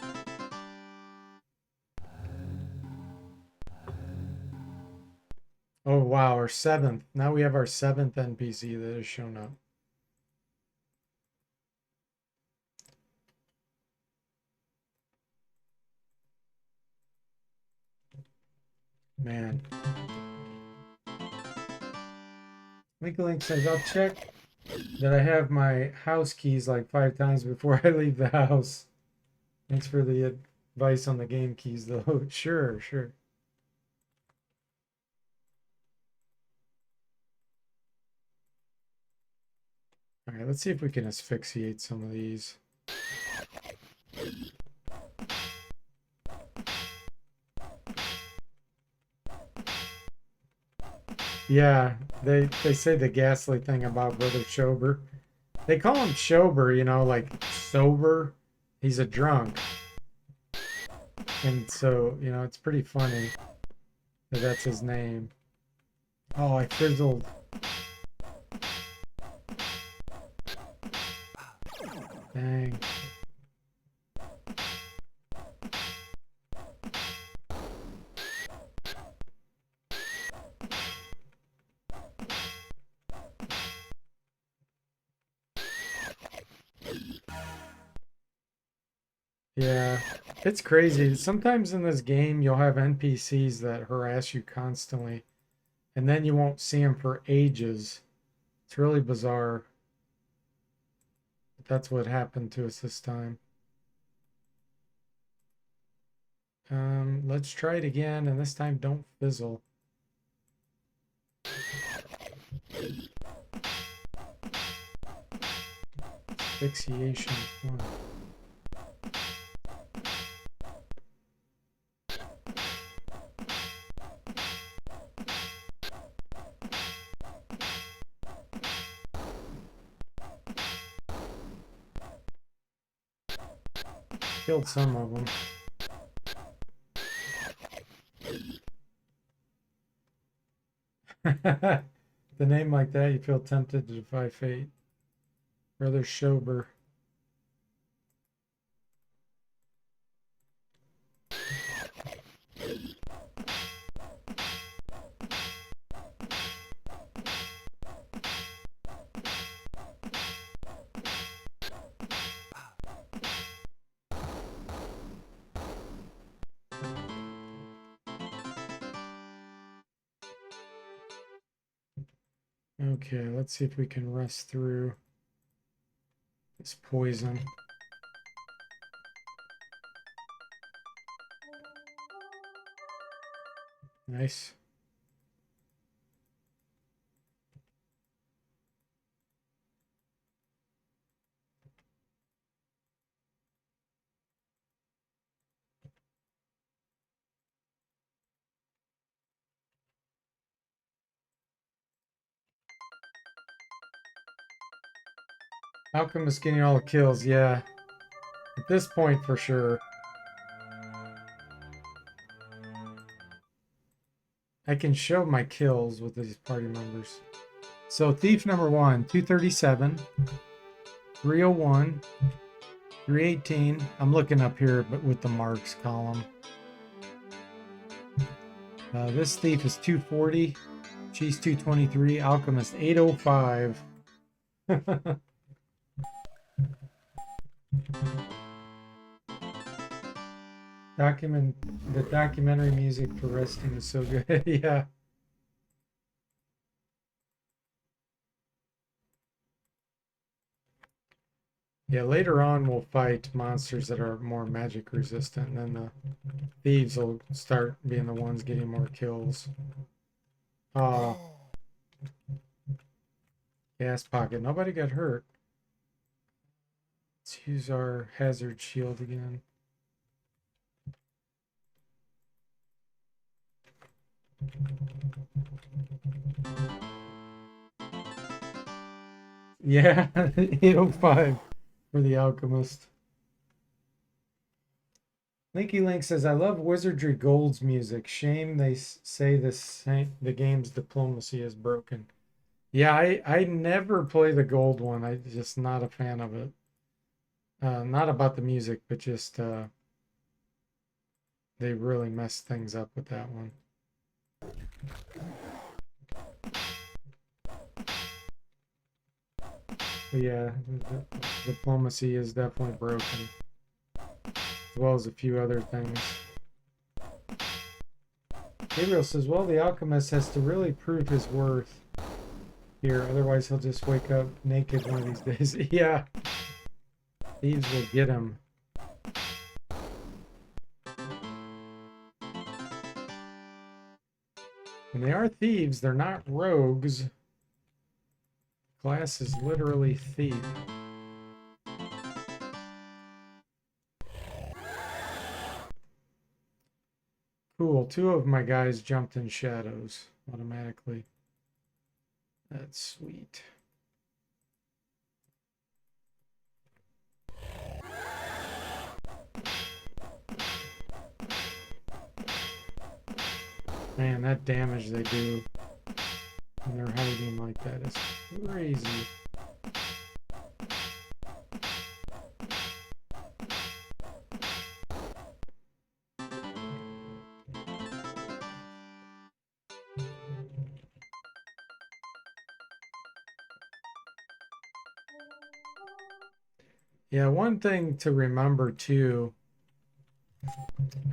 Oh wow, our seventh. Now we have our seventh NPC that has shown up. Man. Link says, I'll check that I have my house keys like 5 times before I leave the house. Thanks for the advice on the game keys, though. Sure, sure. All right, let's see if we can asphyxiate some of these. Yeah, they say the ghastly thing about Brother Schober. They call him Schober, you know, like sober. He's a drunk. And so, you know, it's pretty funny that that's his name. Oh, I fizzled. Dang. Yeah, it's crazy. Sometimes in this game, you'll have NPCs that harass you constantly, and then you won't see them for ages. It's really bizarre. But that's what happened to us this time. Let's try it again, and this time don't fizzle. Asphyxiation. One. Killed some of them. The name like that, you feel tempted to defy fate. Brother Schober. Okay, let's see if we can rest through this poison. Nice. Alchemist getting all the kills, yeah. At this point, for sure. I can show my kills with these party members. So thief number 1, 237, 301, 318. I'm looking up here, but with the marks column. This thief is 240. She's 223. Alchemist 805. The documentary music for resting is so good. Yeah. Yeah, later on we'll fight monsters that are more magic resistant, and then the thieves will start being the ones getting more kills. Gas pocket. Nobody got hurt. Let's use our hazard shield again. Yeah, 805 for the Alchemist. Linky Link says, I love Wizardry Gold's music. Shame they say the game's diplomacy is broken. Yeah, I never play the gold one. I'm just not a fan of it. Not about the music, but just they really messed things up with that one. But yeah, diplomacy is definitely broken, as well as a few other things. Gabriel says, well, the Alchemist has to really prove his worth here, otherwise he'll just wake up naked one of these days. Yeah. Thieves will get him. When they are thieves, they're not rogues. Class is literally thief. Cool. 2 of my guys jumped in shadows automatically. That's sweet. Man, that damage they do when they're hiding like that is crazy. Yeah, one thing to remember too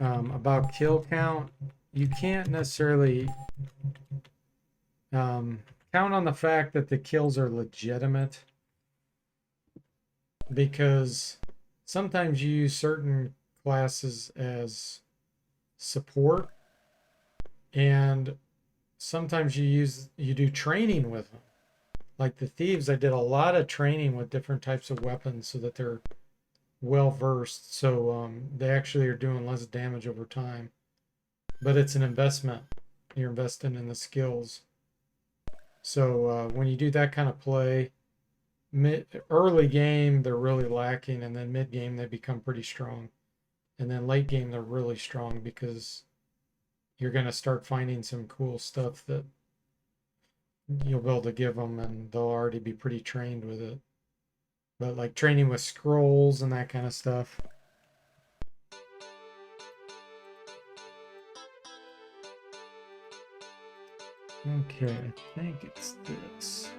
about kill count, you can't necessarily count on the fact that the kills are legitimate, because sometimes you use certain classes as support, and sometimes you do training with them. Like the thieves, I did a lot of training with different types of weapons so that they're well versed, so they actually are doing less damage over time. But it's an investment. You're investing in the skills. So when you do that kind of play, early game they're really lacking, and then mid game they become pretty strong, and then late game they're really strong because you're going to start finding some cool stuff that you'll be able to give them, and they'll already be pretty trained with it. But like training with scrolls and that kind of stuff. Okay, I think it's this.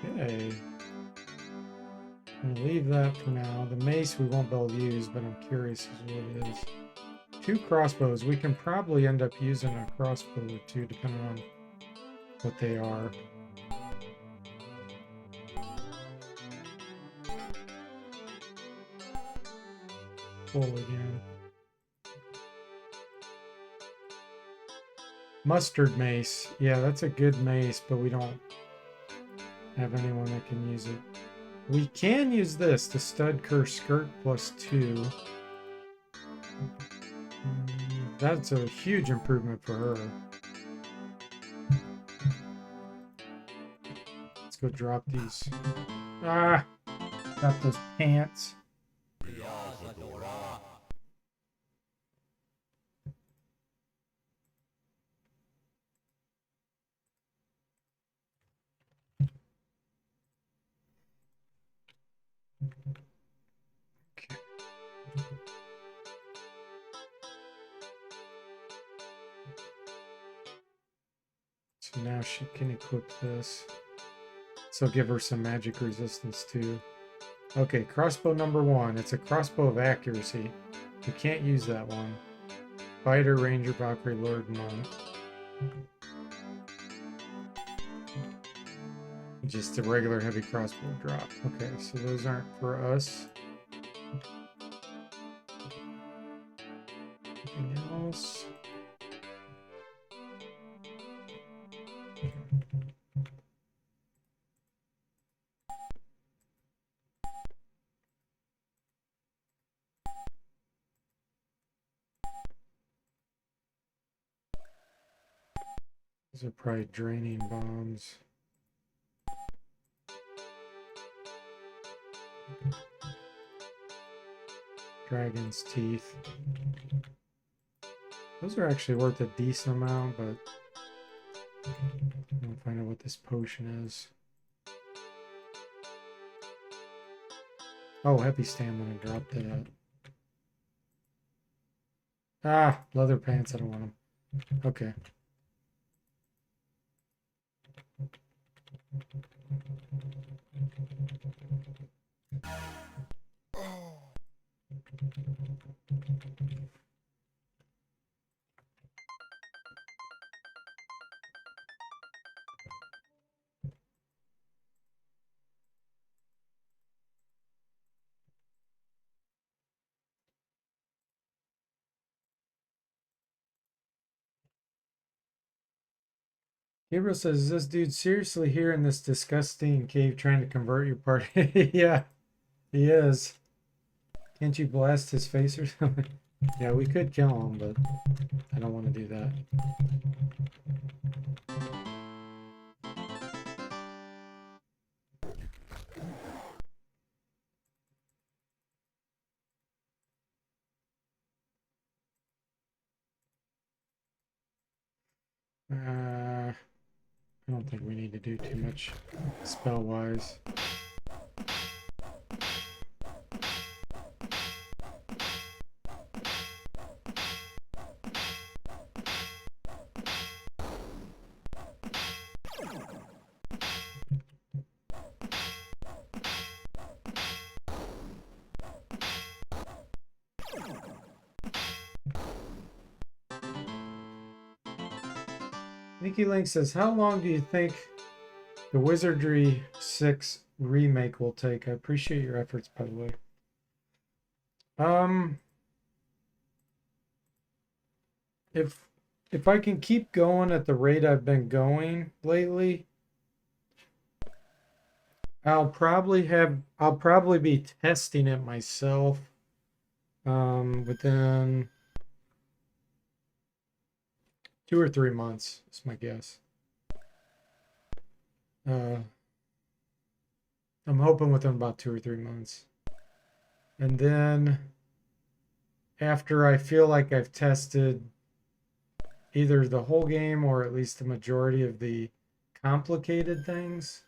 Okay. I'm gonna leave that for now. The mace we won't be able to use, but I'm curious as what it is. 2 crossbows. We can probably end up using a crossbow or 2 depending on what they are. Full again. Mustard mace. Yeah, that's a good mace, but we don't have anyone that can use it. We can use this, the stud curse skirt +2. That's a huge improvement for her. Let's go drop these. Ah! Got those pants. Okay. So now she can equip this. So give her some magic resistance too. Okay, crossbow number 1. It's a crossbow of accuracy. You can't use that one. Fighter, Ranger, Valkyrie, Lord, Monk. Just a regular heavy crossbow drop. Okay, so those aren't for us. Anything else? These are probably draining bombs. Dragon's teeth. Those are actually worth a decent amount, but I don't find out what this potion is. Oh, heavy stamina. Drop that. Ah, leather pants. I don't want them. Okay. Gabriel says, is this dude seriously here in this disgusting cave trying to convert your party? Yeah, he is. Can't you blast his face or something? Yeah, we could kill him, but I don't want to do that. I don't think we need to do too much spell-wise. Nikki Link says, how long do you think the Wizardry 6 remake will take? I appreciate your efforts, by the way. If I can keep going at the rate I've been going lately, I'll probably be testing it myself within 2 or 3 months is my guess. I'm hoping within about 2 or 3 months. And then after I feel like I've tested either the whole game or at least the majority of the complicated things,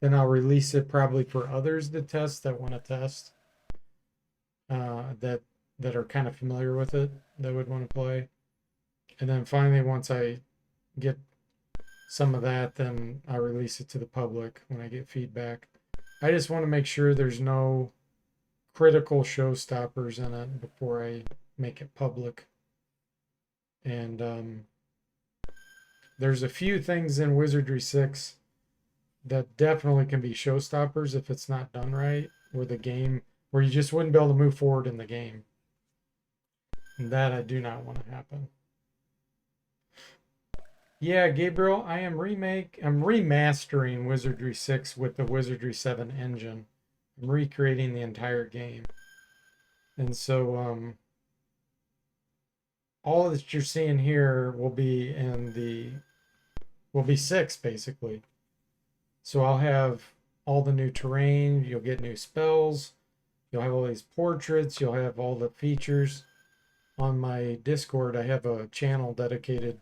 then I'll release it probably for others to test that want to test, that are kind of familiar with it, that would want to play. And then finally, once I get some of that, then I'll release it to the public when I get feedback. I just want to make sure there's no critical showstoppers in it before I make it public. And there's a few things in Wizardry 6 that definitely can be showstoppers if it's not done right, where you just wouldn't be able to move forward in the game. And that I do not want to happen. Yeah, Gabriel, I'm remastering Wizardry 6 with the Wizardry 7 engine. I'm recreating the entire game. And so all that you're seeing here will be 6 basically. So I'll have all the new terrain, you'll get new spells, you'll have all these portraits, you'll have all the features. On my Discord, I have a channel dedicated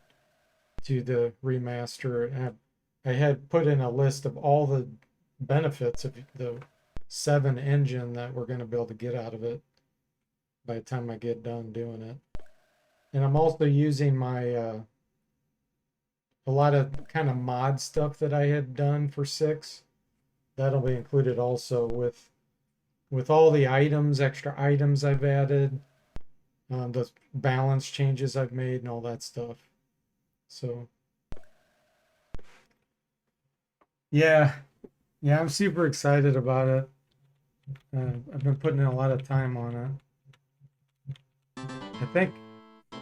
to the remaster, and I had put in a list of all the benefits of the 7 engine that we're going to be able to get out of it by the time I get done doing it. And I'm also using my a lot of kind of mod stuff that I had done for 6. That'll be included also with all the items, extra items I've added, the balance changes I've made, and all that stuff. So yeah, I'm super excited about it. I've been putting in a lot of time on it. I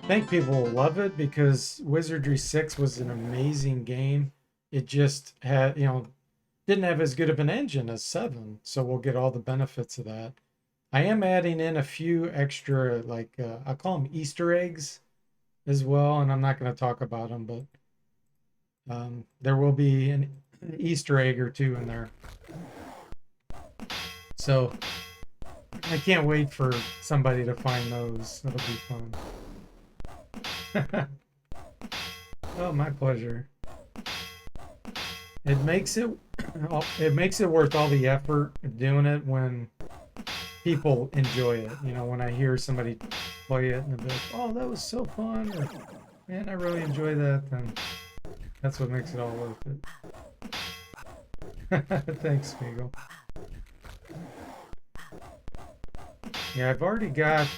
think people will love it because Wizardry 6 was an amazing game. It just had, didn't have as good of an engine as 7, so we'll get all the benefits of that. I am adding in a few extra, like, I call them Easter eggs as well, and I'm not going to talk about them, but there will be an Easter egg or two in there. So I can't wait for somebody to find those. That'll be fun. Oh, my pleasure. It makes it worth all the effort of doing it when people enjoy it. When I hear somebody play it and they're like, "Oh, that was so fun," or, "Man, I really enjoy that," then that's what makes it all worth it. Thanks, Spiegel. Yeah, I've already got.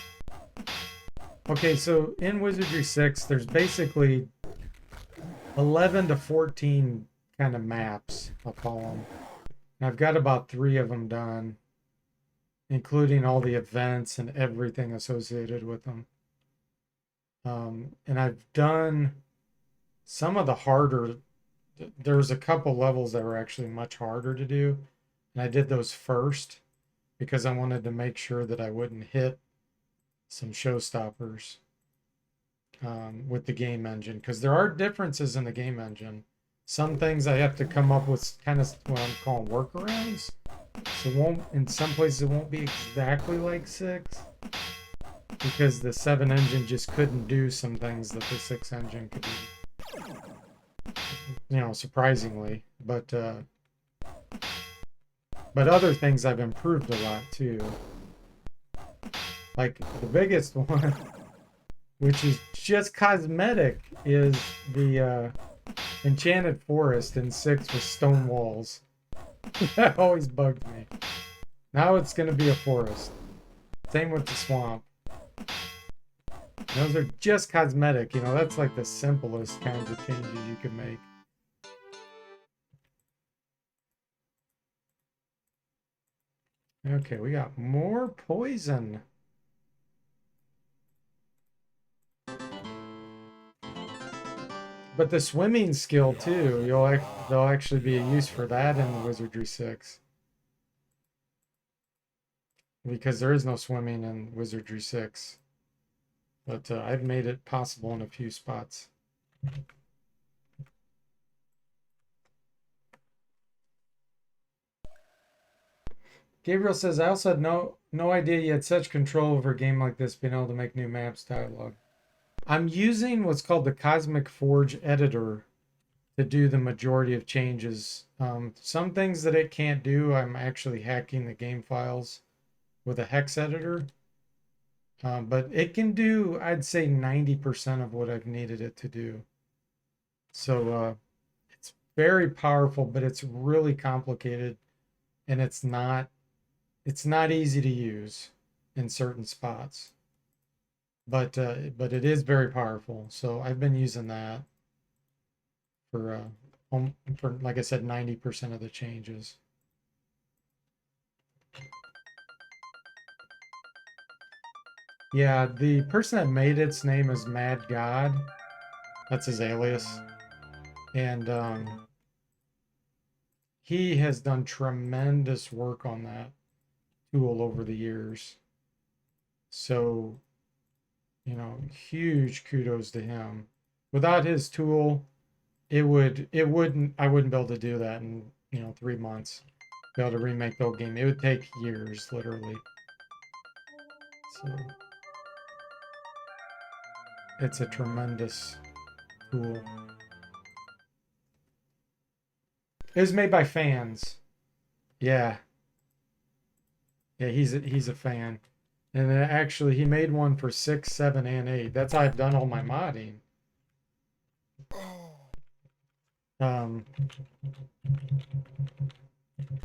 Okay, so in Wizardry 6, there's basically 11 to 14 kind of maps, I'll call them. And I've got about 3 of them done, including all the events and everything associated with them. And I've done some of the harder. There's a couple levels that were actually much harder to do, and I did those first because I wanted to make sure that I wouldn't hit some showstoppers with the game engine, because there are differences in the game engine. Some things I have to come up with kind of what I'm calling workarounds. So in some places it won't be exactly like 6, because the 7 engine just couldn't do some things that the 6 engine could do. Surprisingly, but other things I've improved a lot too. Like the biggest one, which is just cosmetic, is the enchanted forest in 6 with stone walls. That always bugged me. Now it's going to be a forest. Same with the swamp. Those are just cosmetic. That's like the simplest kinds of changes you can make. Okay, we got more poison. But the swimming skill too, there'll actually be a use for that in Wizardry 6. Because there is no swimming in Wizardry 6. But I've made it possible in a few spots. Gabriel says, I also had no idea you had such control over a game like this, being able to make new maps dialogue. I'm using what's called the Cosmic Forge editor to do the majority of changes. Some things that it can't do, I'm actually hacking the game files with a hex editor. But it can do, I'd say, 90% of what I've needed it to do. So it's very powerful, but it's really complicated, and it's not easy to use in certain spots. But it is very powerful. So I've been using that for like I said, 90% of the changes. Yeah, the person that made its name is Mad God. That's his alias. And he has done tremendous work on that tool over the years. So, huge kudos to him. Without his tool, I wouldn't be able to do that in, 3 months. Be able to remake the whole game. It would take years, literally. So it's a tremendous tool. It was made by fans. Yeah. Yeah, he's a fan. And actually, he made one for 6, 7, and 8. That's how I've done all my modding. Um,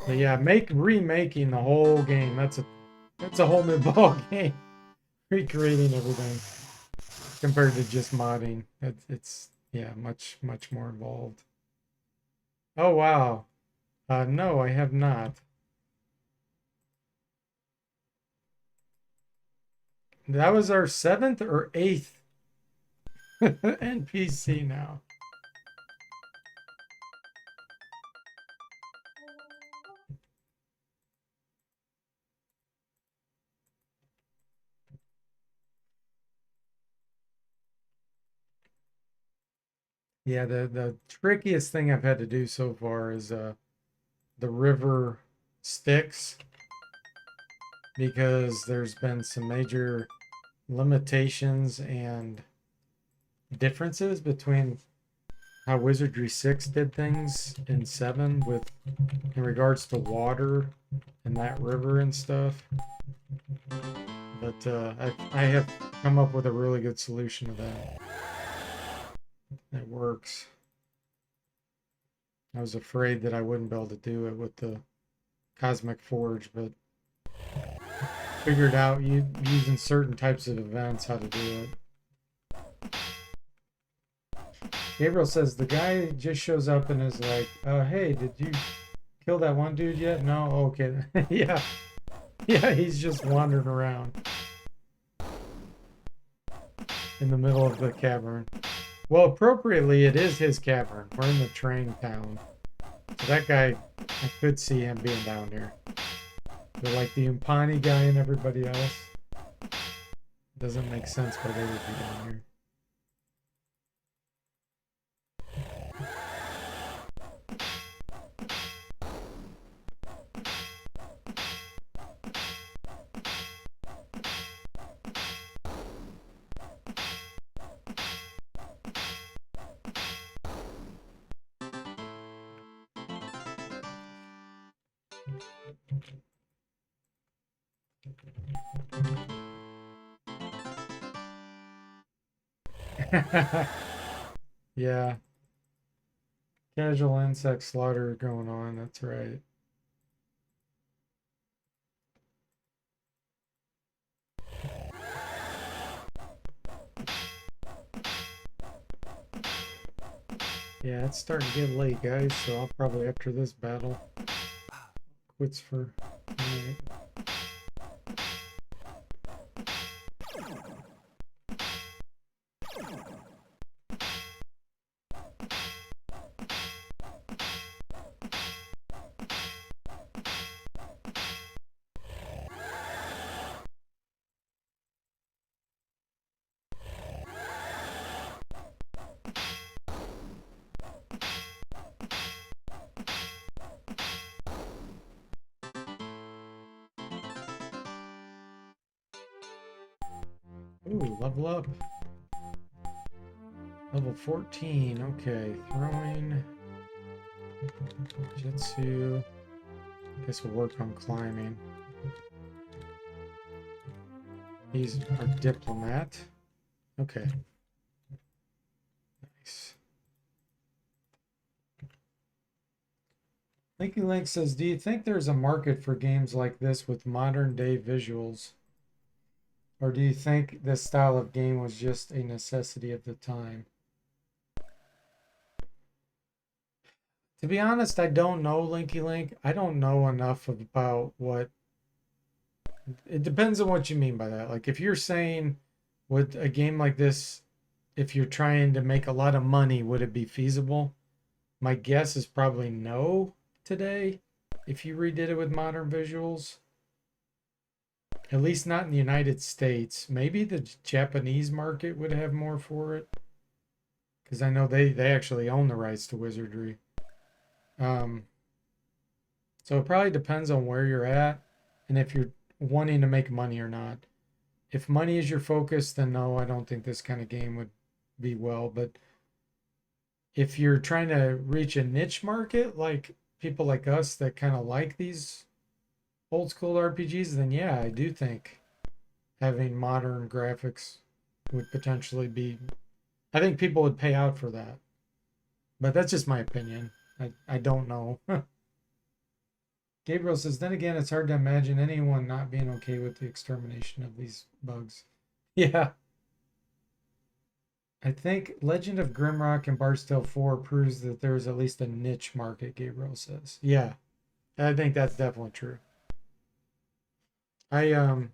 but yeah, remaking the whole game. That's a whole new ball game. Recreating everything compared to just modding. It's yeah, much more involved. Oh wow. No, I have not. That was our 7th or 8th NPC now. Yeah, the trickiest thing I've had to do so far is the river Styx, because there's been some major limitations and differences between how Wizardry 6 did things in 7 with in regards to water and that river and stuff. But I have come up with a really good solution to that. It works. I was afraid that I wouldn't be able to do it with the Cosmic Forge, but figured out using certain types of events how to do it. Gabriel says the guy just shows up and is like, hey, did you kill that one dude yet? No? Okay. Yeah. Yeah, he's just wandering around in the middle of the cavern. Well, appropriately, it is his cavern. We're in the train town. So that guy, I could see him being down here. But like the Umpani guy and everybody else, doesn't make sense why they would be down here. Yeah, casual insect slaughter going on. That's right. Yeah, it's starting to get late, guys. So I'll probably after this battle quits for tonight. Ooh, level up. Level 14. Okay, throwing. Jitsu. Guess we'll work on climbing. He's our diplomat. Okay. Nice. Linky Link says, do you think there's a market for games like this with modern day visuals? Or do you think this style of game was just a necessity of the time? To be honest, I don't know, Linky Link. I don't know enough about what. It depends on what you mean by that. Like, if you're saying, would a game like this, if you're trying to make a lot of money, would it be feasible? My guess is probably no today, if you redid it with modern visuals. At least not in the United States. Maybe the Japanese market would have more for it, because I know they actually own the rights to Wizardry. So it probably depends on where you're at and if you're wanting to make money or not. If money is your focus, then no, I don't think this kind of game would be well. But if you're trying to reach a niche market, like people like us that kind of like these old school RPGs, then yeah, I do think having modern graphics would potentially be, I think people would pay out for that. But that's just my opinion. I don't know. Gabriel says, then again, it's hard to imagine anyone not being okay with the extermination of these bugs. Yeah. I think Legend of Grimrock and Bard's Tale 4 proves that there's at least a niche market, Gabriel says. Yeah, I think that's definitely true. I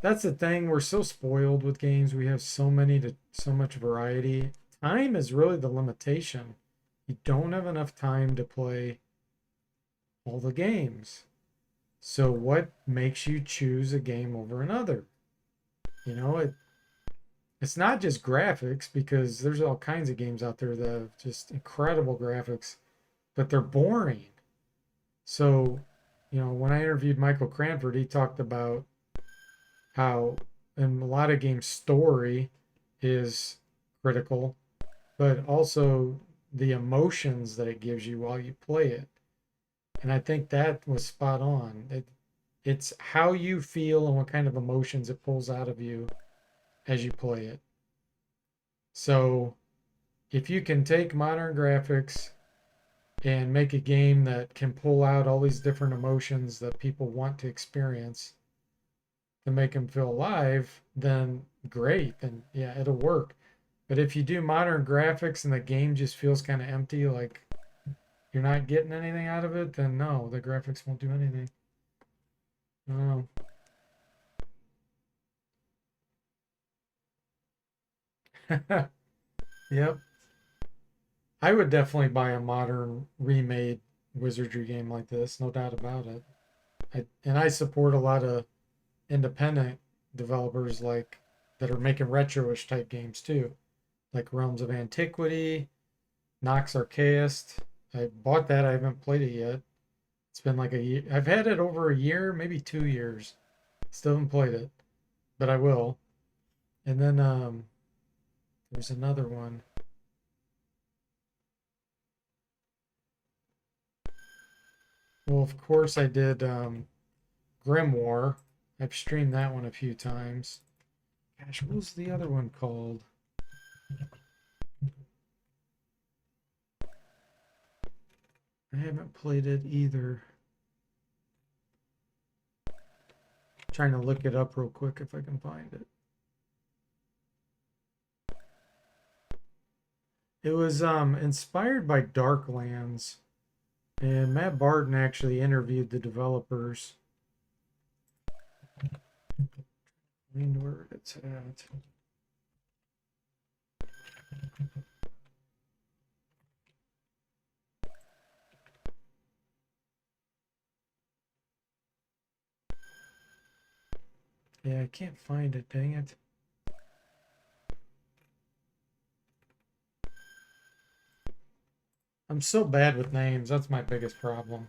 That's the thing, we're so spoiled with games. We have so much variety. Time is really the limitation. You don't have enough time to play all the games. So what makes you choose a game over another? You know, it's not just graphics because there's all kinds of games out there that have just incredible graphics, but they're boring. So, when I interviewed Michael Cranford, he talked about how in a lot of games story is critical, but also the emotions that it gives you while you play it. And I think that was spot on. It's how you feel and what kind of emotions it pulls out of you as you play it. So if you can take modern graphics and make a game that can pull out all these different emotions that people want to experience to make them feel alive, then great. Then yeah, it'll work. But if you do modern graphics and the game just feels kind of empty, like you're not getting anything out of it, then no, the graphics won't do anything. Oh. Yep. I would definitely buy a modern remade Wizardry game like this, no doubt about it. And I support a lot of independent developers like that are making retro-ish type games too, like Realms of Antiquity, Nox Archaist. I bought that. I haven't played it yet. It's been like a year. I've had it over a year, maybe 2 years. Still haven't played it, but I will. And then there's another one. Well, of course I did Grimoire. I've streamed that one a few times. Gosh, what was the other one called? I haven't played it either. Trying to look it up real quick if I can find it. It was inspired by Darklands, and Matt Barton actually interviewed the developers. Find where it's at. Yeah, I can't find it, dang it. I'm so bad with names. That's my biggest problem.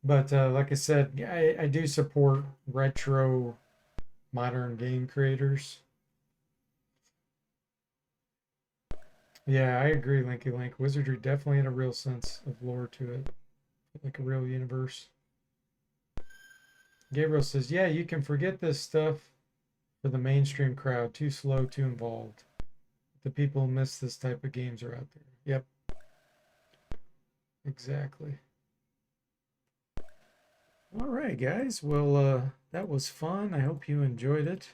But like I said, yeah, I do support retro modern game creators. Yeah, I agree, Linky Link. Wizardry definitely had a real sense of lore to it, like a real universe. Gabriel says, yeah, you can forget this stuff for the mainstream crowd. Too slow, too involved. The people who miss this type of games are out there. Yep, exactly. All right, guys. Well, that was fun. I hope you enjoyed it.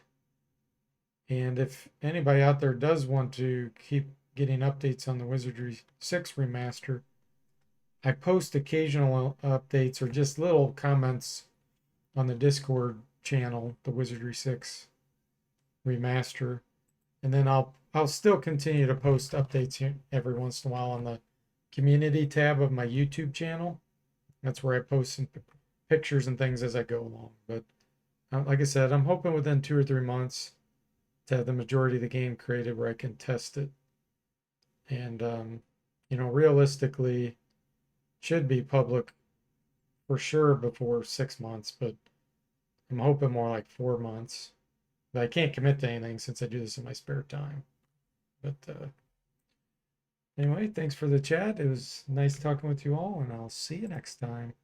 And if anybody out there does want to keep getting updates on the Wizardry 6 remaster, I post occasional updates or just little comments on the Discord channel, the Wizardry 6 remaster. And then I'll still continue to post updates here every once in a while on the community tab of my YouTube channel. That's where I post some pictures and things as I go along. But like I said, I'm hoping within 2 or 3 months to have the majority of the game created where I can test it. And realistically, should be public for sure before 6 months, but I'm hoping more like 4 months. But I can't commit to anything since I do this in my spare time. But Anyway, thanks for the chat. It was nice talking with you all, and I'll see you next time.